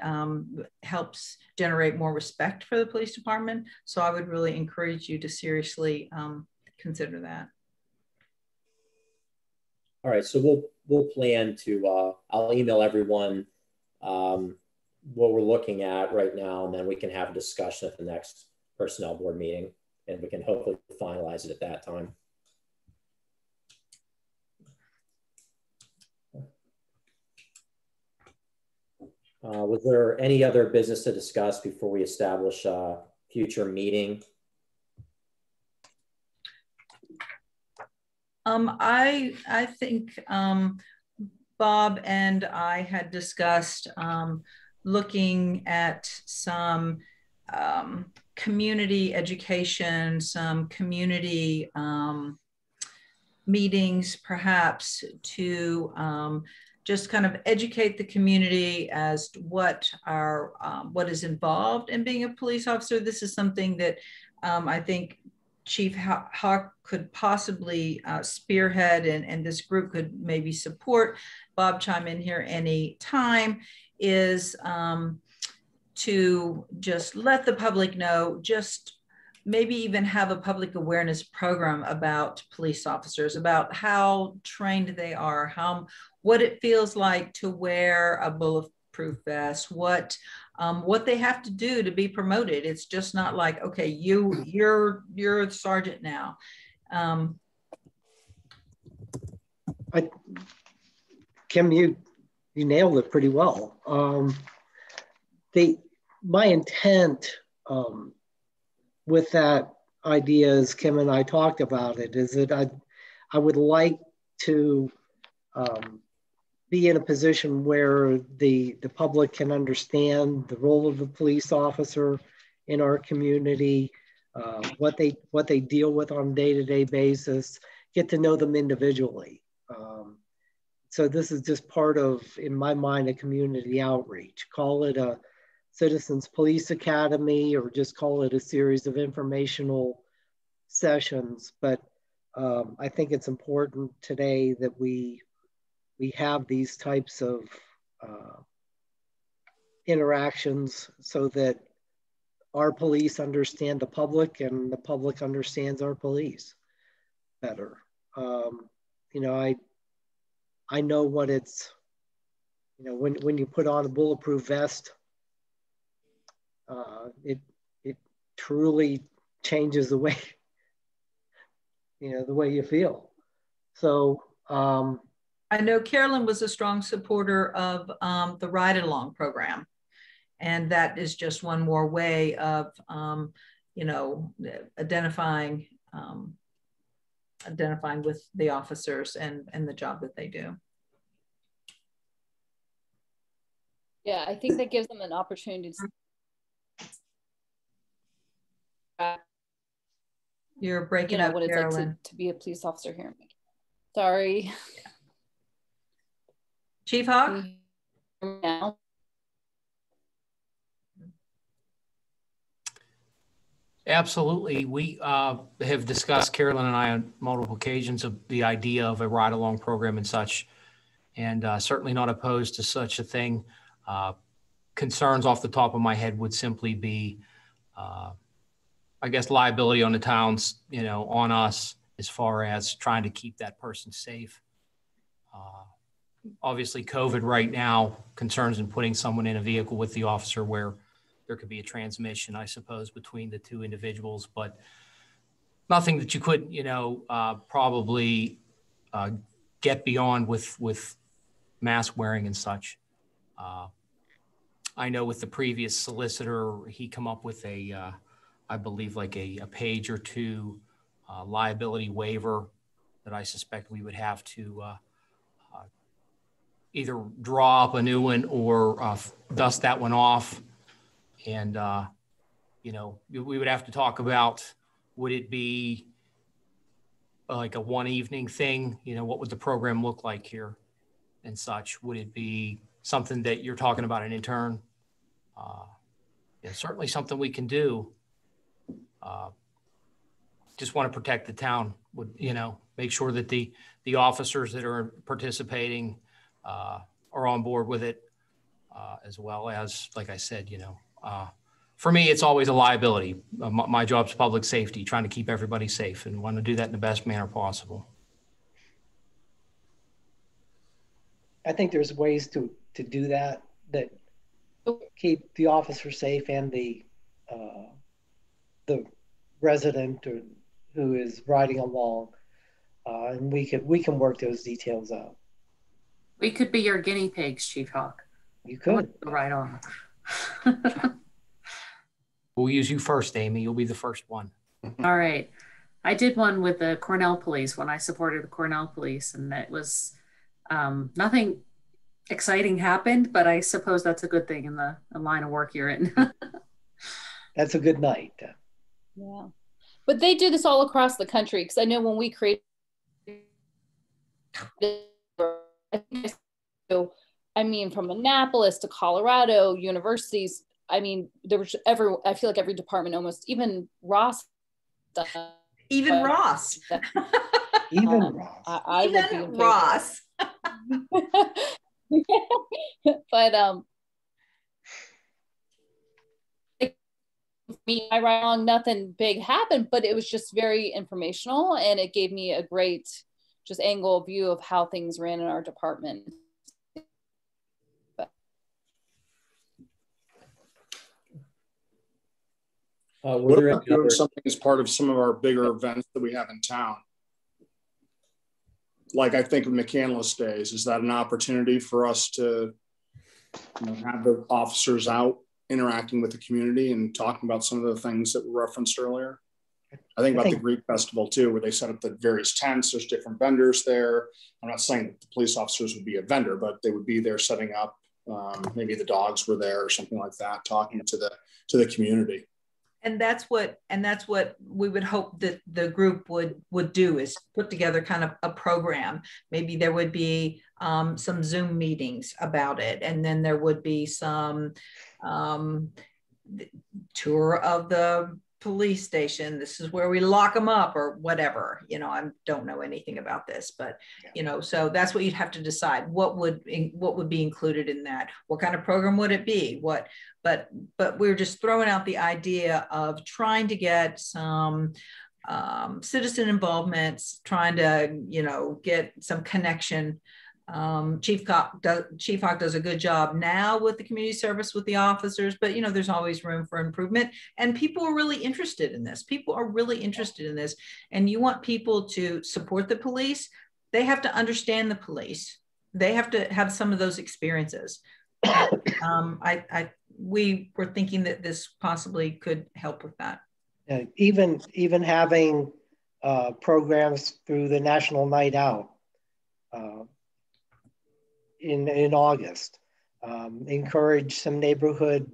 helps generate more respect for the police department. So I would really encourage you to seriously consider that. All right, so we'll plan to, I'll email everyone what we're looking at right now, and then we can have a discussion at the next personnel board meeting, and we can hopefully finalize it at that time. Was there any other business to discuss before we establish a future meeting? I think Bob and I had discussed looking at some community education, some community meetings, perhaps to just kind of educate the community as to what is involved in being a police officer. This is something that I think Chief Hawk could possibly spearhead, and this group could maybe support. Bob, chime in here any time, is to just let the public know, just maybe even have a public awareness program about police officers, about how trained they are, what it feels like to wear a bulletproof vest, what they have to do to be promoted. It's just not like, okay, you're a sergeant now. Kim, you nailed it pretty well. My intent with that idea, as Kim and I talked about it, is that I would like to be in a position where the public can understand the role of the police officer in our community, what they deal with on a day-to-day basis, get to know them individually. So this is just part of, in my mind, a community outreach. Call it a Citizens Police Academy, or just call it a series of informational sessions. But I think it's important today that we have these types of interactions so that our police understand the public and the public understands our police better. You know, I know what it's, you know, when you put on a bulletproof vest, it truly changes the way, you know, the way you feel. So I know Carolyn was a strong supporter of the ride along program. And that is just one more way of, you know, identifying with the officers and the job that they do. Yeah, I think that gives them an opportunity to You're breaking up, what it's Carolyn. like to be a police officer here. Sorry. Yeah. Chief Hawk? Now. Absolutely. We have discussed, Carolyn and I, on multiple occasions, of the idea of a ride-along program and such, and certainly not opposed to such a thing. Concerns off the top of my head would simply be, I guess, liability on the towns, you know, on us, as far as trying to keep that person safe. Obviously, COVID right now, concerns in putting someone in a vehicle with the officer where there could be a transmission, I suppose, between the two individuals, but nothing that you couldn't, you know, probably get beyond with mask wearing and such. I know with the previous solicitor, he come up with a, I believe, like a page or two liability waiver that I suspect we would have to either draw up a new one or dust that one off. And, you know, we would have to talk about, would it be like a one evening thing? You know, what would the program look like here and such? Would it be something that you're talking about, an intern? Yeah, certainly something we can do. Just want to protect the town, would, you know, make sure that the officers that are participating are on board with it, as well as, like I said, you know, for me, it's always a liability. My job's public safety, trying to keep everybody safe, and want to do that in the best manner possible. I think there's ways to do that keep the officer safe and the resident who is riding along, and we can work those details out. We could be your guinea pigs, Chief Hawk. You could. Right on. We'll use you first, Amy. You'll be the first one. All right. I did one with the Cornell Police when I supported the Cornell Police, and it was nothing exciting happened, but I suppose that's a good thing in the line of work you're in. That's a good night. Yeah. But they do this all across the country, because I know when we created, I mean, from Annapolis to Colorado, universities, I mean, there was I feel like every department almost, even Ross. Even Ross. Even Ross. Even Ross. But me, I ride along, nothing big happened, but it was just very informational, and it gave me a great just angle view of how things ran in our department. What about doing something as part of some of our bigger events that we have in town? Like I think of McCandless Days, is that an opportunity for us to, you know, have the officers out interacting with the community and talking about some of the things that were referenced earlier? I think about the Greek festival too, where they set up the various tents. There's different vendors there. I'm not saying that the police officers would be a vendor, but they would be there setting up. Maybe the dogs were there or something like that, talking to the community. And that's what we would hope that the group would do, is put together kind of a program. Maybe there would be some Zoom meetings about it, and then there would be some tour of the police station. This is where we lock them up or whatever. You know, I don't know anything about this, but you know, so that's what you'd have to decide. What would be included in that? What kind of program would it be? But we're just throwing out the idea of trying to get some citizen involvement, trying to, you know, get some connection. Chief Hawk does a good job now with the community service with the officers, but you know, there's always room for improvement, and people are really interested in this. People are really interested in this, and you want people to support the police. They have to understand the police. They have to have some of those experiences. And, we were thinking that this possibly could help with that. Even having programs through the National Night Out in August, encourage some neighborhoods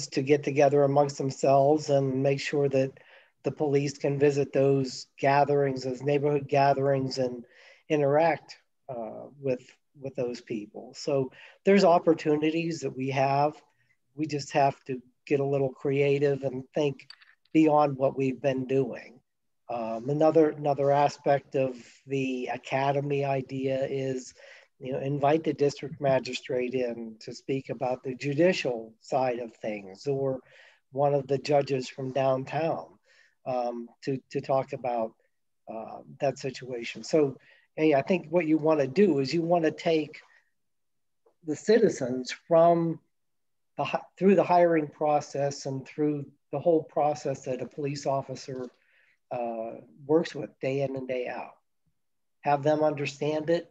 to get together amongst themselves and make sure that the police can visit those gatherings, those neighborhood gatherings, and interact with those people. So there's opportunities that we have. We just have to get a little creative and think beyond what we've been doing. Another aspect of the academy idea is, you know, invite the district magistrate in to speak about the judicial side of things, or one of the judges from downtown to talk about that situation. So, hey, I think what you want to do is you want to take the citizens from through the hiring process and through the whole process that a police officer works with day in and day out. Have them understand it.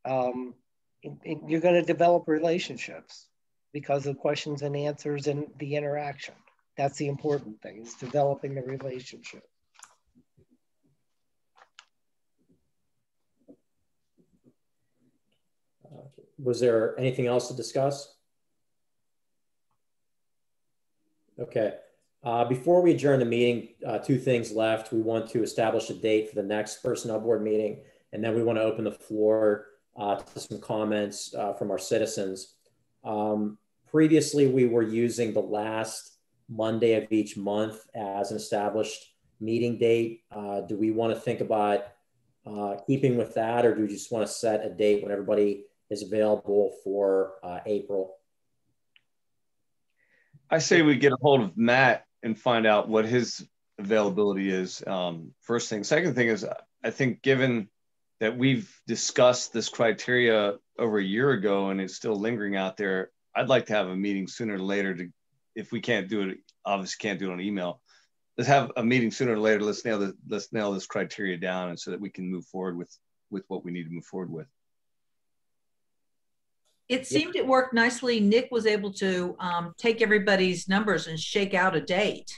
You're going to develop relationships because of questions and answers and the interaction. That's the important thing, is developing the relationship. Was there anything else to discuss? Okay. Before we adjourn the meeting, two things left. We want to establish a date for the next personnel board meeting, and then we want to open the floor to some comments from our citizens. Previously, we were using the last Monday of each month as an established meeting date. Do we want to think about keeping with that, or do we just want to set a date when everybody is available for April? I say we get a hold of Matt and find out what his availability is. First thing. Second thing is, I think given that we've discussed this criteria over a year ago and it's still lingering out there, I'd like to have a meeting sooner or later to, if we can't do it, obviously can't do it on email. Let's have a meeting sooner or later. Let's nail this criteria down, and so that we can move forward with what we need to move forward with. It seemed it worked nicely. Nick was able to take everybody's numbers and shake out a date.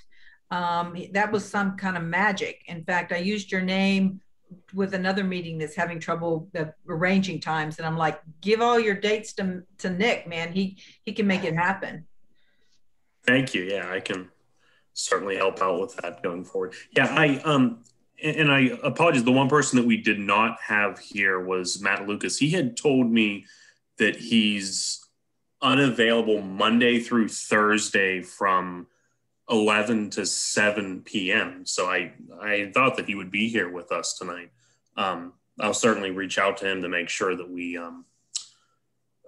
That was some kind of magic. In fact, I used your name with another meeting that's having trouble arranging times. And I'm like, give all your dates to Nick, man. He can make it happen. Thank you. Yeah, I can certainly help out with that going forward. Yeah, I apologize. The one person that we did not have here was Matt Lucas. He had told me that he's unavailable Monday through Thursday from 11 to 7 p.m. So I thought that he would be here with us tonight. I'll certainly reach out to him to make sure that we,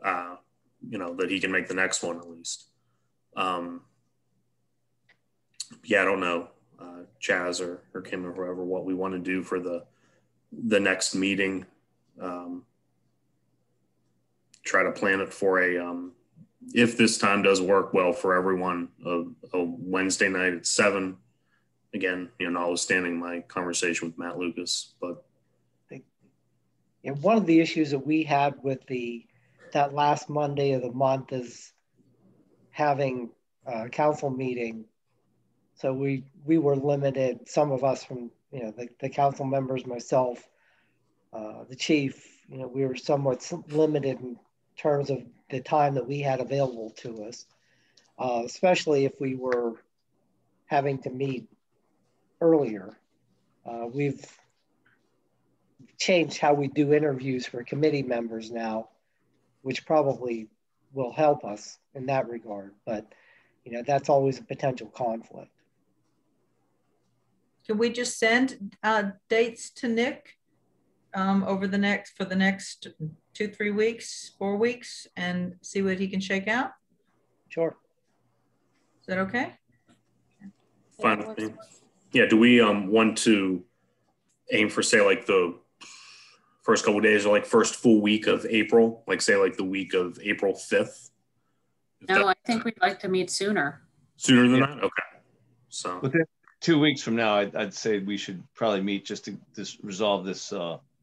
that he can make the next one at least. Yeah, I don't know, Chaz or Kim or whoever, what we want to do for the next meeting. Try to plan it for if this time does work well for everyone, a Wednesday night at 7. Again, notwithstanding my conversation with Matt Lucas, but. And one of the issues that we had with that last Monday of the month is having a council meeting So we were limited, some of us from, the council members, myself, the chief, we were somewhat limited in terms of the time that we had available to us, especially if we were having to meet earlier. We've changed how we do interviews for committee members now, which probably will help us in that regard. But, that's always a potential conflict. Can we just send dates to Nick for the next 2-3 weeks, 4 weeks, and see what he can shake out? Sure. Is that okay? Fine with me. Yeah, do we want to aim for, say, like the first couple of days or like first full week of April, like say like the week of April 5th? No, I think we'd like to meet sooner. Sooner than that? Okay. So within 2 weeks from now, I'd say we should probably meet just to resolve this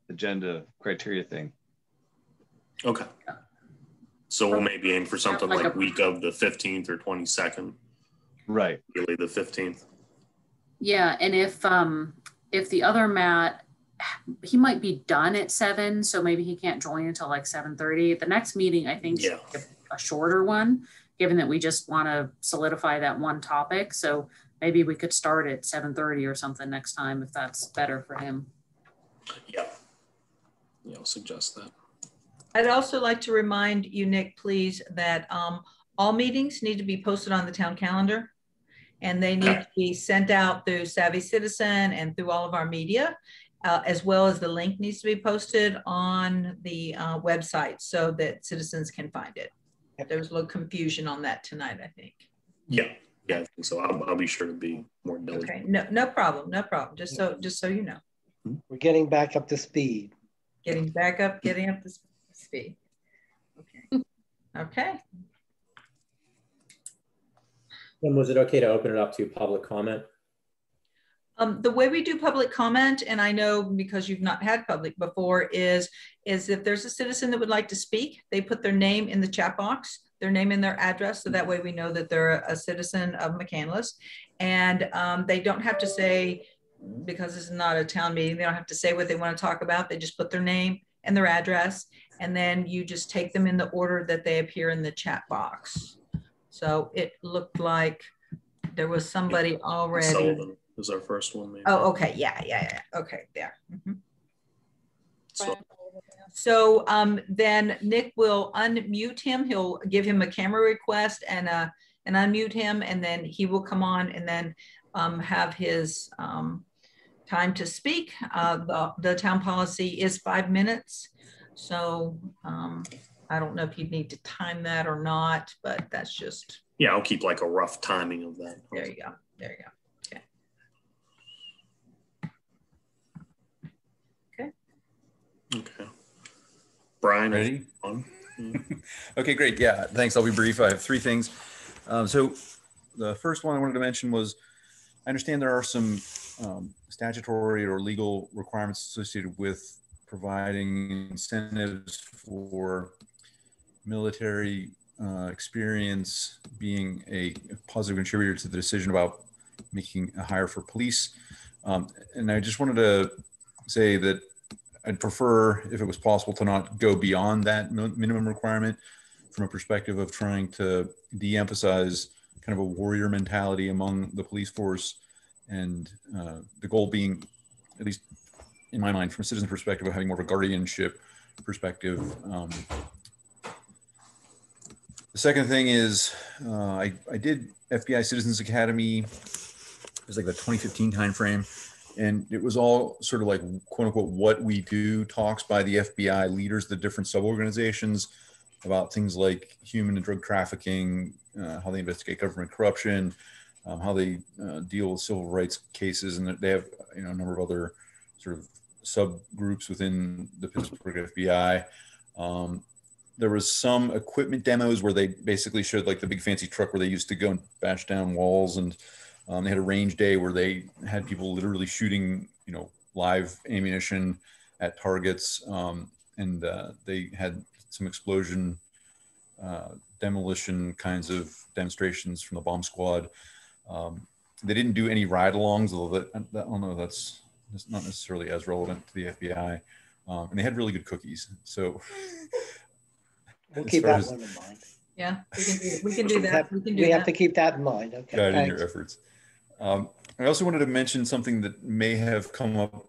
agenda criteria thing. Okay. So we'll maybe aim for something like week of the 15th or 22nd. Right. Really the 15th. Yeah, and if the other Matt, he might be done at 7, so maybe he can't join until like 7:30. The next meeting, I think, yeah, a shorter one, given that we just want to solidify that one topic. So maybe we could start at 7:30 or something next time if that's better for him. Yeah. Yeah, I'll suggest that. I'd also like to remind you, Nick, please, that all meetings need to be posted on the town calendar, and they need to be sent out through Savvy Citizen and through all of our media, as well as the link needs to be posted on the website so that citizens can find it. There was a little confusion on that tonight, I think. Yeah, I think so. I'll be sure to be more diligent. Okay, no problem. Just so you know. We're getting back up to speed. Getting up to speed. Okay. Okay. And was it okay to open it up to public comment? The way we do public comment, and I know because you've not had public before, is if there's a citizen that would like to speak, they put their name in the chat box, their name and their address, so that way we know that they're a citizen of McCandless. And they don't have to say, because this is not a town meeting, they don't have to say what they want to talk about. They just put their name and their address, and then you just take them in the order that they appear in the chat box. So it looked like there was somebody already. Sullivan was our first one, maybe. Oh, okay. Yeah. Okay, there. Mm-hmm. So then Nick will unmute him. He'll give him a camera request and unmute him, and then he will come on and then have his time to speak. The town policy is 5 minutes. So I don't know if you need to time that or not, but that's just. Yeah, I'll keep like a rough timing of that. There you go. Okay. Brian, ready? Okay, great. Yeah, thanks. I'll be brief. I have 3 things. So the first one I wanted to mention was, I understand there are some statutory or legal requirements associated with providing incentives for military experience being a positive contributor to the decision about making a hire for police. And I just wanted to say that I'd prefer, if it was possible, to not go beyond that minimum requirement from a perspective of trying to de-emphasize kind of a warrior mentality among the police force, and the goal being, at least in my mind, from a citizen perspective, of having more of a guardianship perspective. The second thing is, I did FBI Citizens Academy. It was like the 2015 timeframe. And it was all sort of like, quote unquote, what we do talks by the FBI leaders, the different sub-organizations, about things like human and drug trafficking, how they investigate government corruption, how they deal with civil rights cases. And they have a number of other sort of subgroups within the Pittsburgh FBI. There was some equipment demos where they basically showed like the big fancy truck where they used to go and bash down walls, and they had a range day where they had people literally shooting, live ammunition at targets, and they had some explosion, demolition kinds of demonstrations from the bomb squad. they didn't do any ride-alongs, although that I don't know, that's not necessarily as relevant to the FBI. And they had really good cookies. So we'll keep that one in mind. Yeah, we can do that. We have to keep that in mind. Okay. Guide in your efforts. I also wanted to mention something that may have come up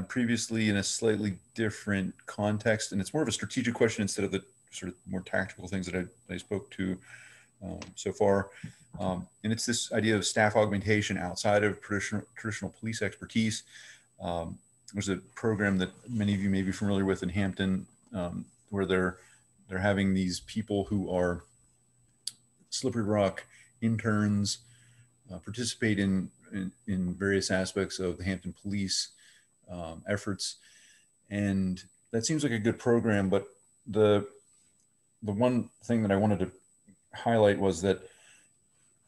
previously in a slightly different context, and it's more of a strategic question instead of the sort of more tactical things that I spoke to so far. And it's this idea of staff augmentation outside of traditional police expertise. There's a program that many of you may be familiar with in Hampton, where they're having these people who are Slippery Rock interns participate in various aspects of the Hampton police efforts. And that seems like a good program, but the one thing that I wanted to highlight was that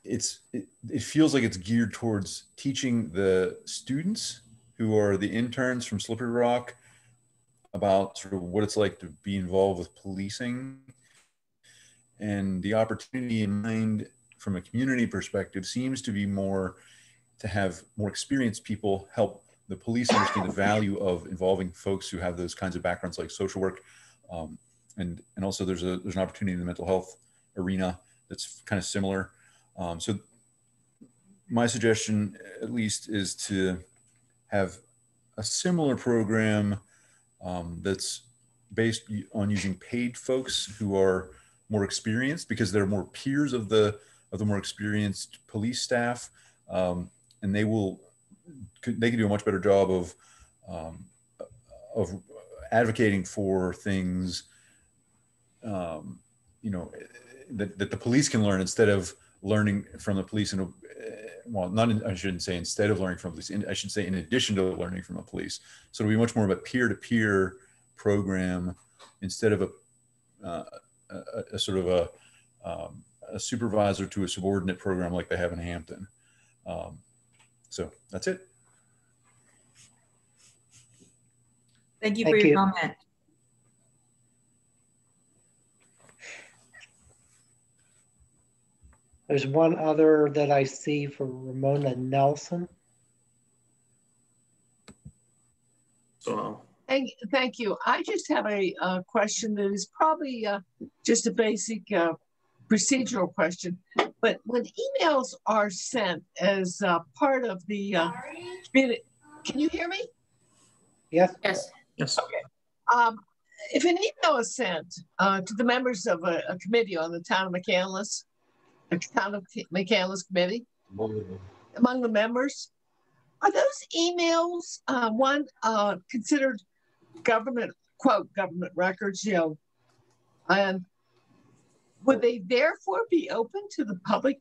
it feels like it's geared towards teaching the students who are the interns from Slippery Rock about sort of what it's like to be involved with policing. And the opportunity in mind from a community perspective seems to be more to have more experienced people help the police understand the value of involving folks who have those kinds of backgrounds like social work. And also there's an opportunity in the mental health arena that's kind of similar. So my suggestion at least is to have a similar program that's based on using paid folks who are more experienced, because they're more peers of the more experienced police staff, and they can do a much better job of advocating for things, you know, that the police can learn instead of learning from the police. And I shouldn't say instead of learning from police. I should say in addition to learning from the police. So it'll be much more of a peer-to-peer program instead of a sort of a supervisor to a subordinate program like they have in Hampton. So that's it. Thank you for your comment. There's one other that I see for Ramona Nelson. So Thank you. I just have a question that is probably just a basic procedural question. But when emails are sent as part of the community, can you hear me? Yes. Yes. yes. Okay. If an email is sent to the members of a committee on the town of McCandless, committee, among the members, are those emails considered government records, you know, and would they therefore be open to the public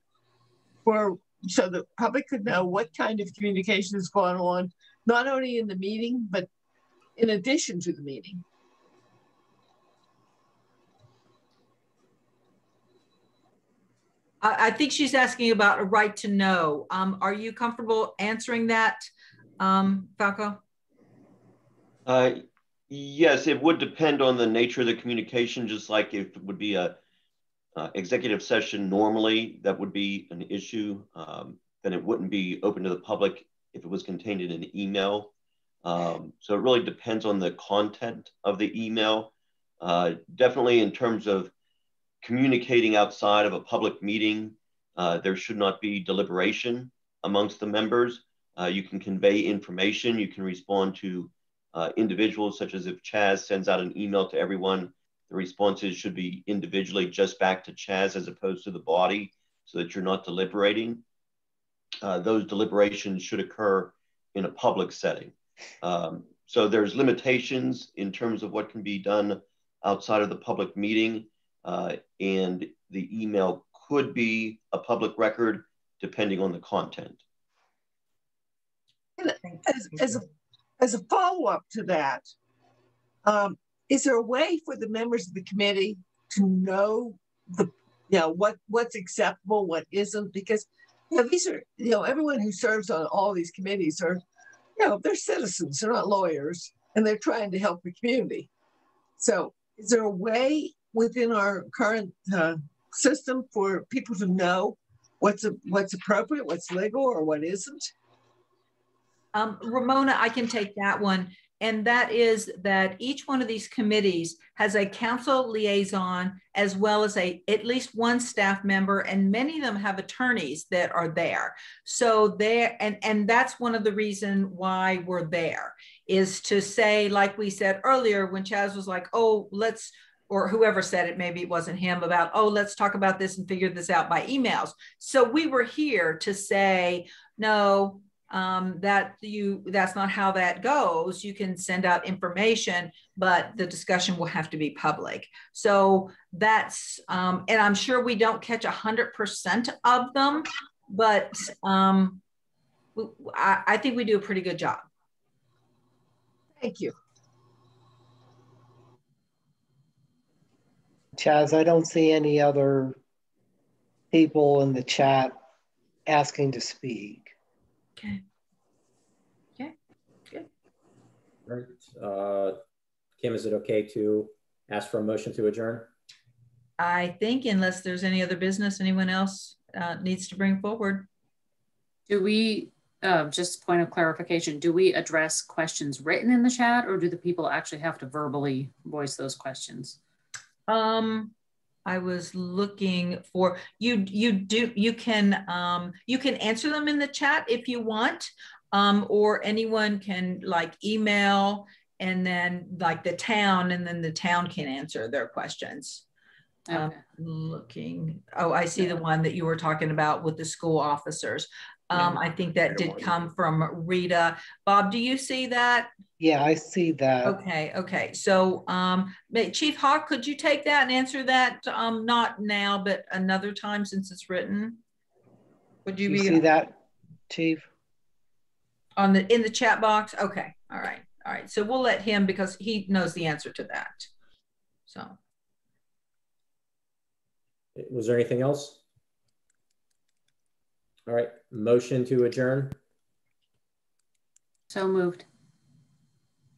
so the public could know what kind of communication is going on, not only in the meeting, but in addition to the meeting? I think she's asking about a right to know. Are you comfortable answering that, Falco? Yes, it would depend on the nature of the communication, just like if it would be a executive session normally, that would be an issue. Then it wouldn't be open to the public if it was contained in an email. So it really depends on the content of the email. Definitely in terms of communicating outside of a public meeting, there should not be deliberation amongst the members. You can convey information. You can respond to individuals, such as if Chaz sends out an email to everyone, the responses should be individually just back to Chaz as opposed to the body, so that you're not deliberating. Those deliberations should occur in a public setting. So there's limitations in terms of what can be done outside of the public meeting. And the email could be a public record depending on the content. As a follow-up to that, is there a way for the members of the committee to know what's acceptable, what isn't? Because these are, everyone who serves on all these committees are, they're citizens, they're not lawyers, and they're trying to help the community. So is there a way within our current system for people to know what's appropriate, what's legal, or what isn't? Ramona, I can take that one. And that is that each one of these committees has a council liaison as well as at least one staff member, and many of them have attorneys that are there. So and that's one of the reasons why we're there, is to say, like we said earlier, when Chaz was like, oh, or whoever said it, maybe it wasn't him, about, oh, let's talk about this and figure this out by emails. So we were here to say, no, that's not how that goes. You can send out information, but the discussion will have to be public. So that's, and I'm sure we don't catch 100% of them, but I think we do a pretty good job. Thank you. Chaz, I don't see any other people in the chat asking to speak. Okay. Okay. Good. Right. Kim, is it okay to ask for a motion to adjourn? I think, unless there's any other business anyone else needs to bring forward. Do we, just point of clarification, do we address questions written in the chat, or do the people actually have to verbally voice those questions? I was looking for you can answer them in the chat if you want, or anyone can like email, and then like the town, and then the town can answer their questions. Okay. Looking, oh, I see the one that you were talking about with the school officers. I think that did come from Rita. Bob, do you see that? Yeah, I see that. Okay, okay. So Chief Hawk, could you take that and answer that? Not now, but another time, since it's written. Would you see that, Chief? In the chat box? Okay, all right. All right. So we'll let him, because he knows the answer to that. So. Was there anything else? All right, motion to adjourn. So moved.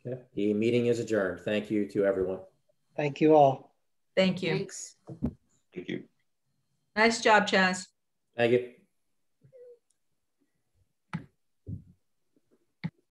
Okay, the meeting is adjourned. Thank you to everyone. Thank you all. Thank you. Thanks. Thank you. Nice job, Chaz. Thank you.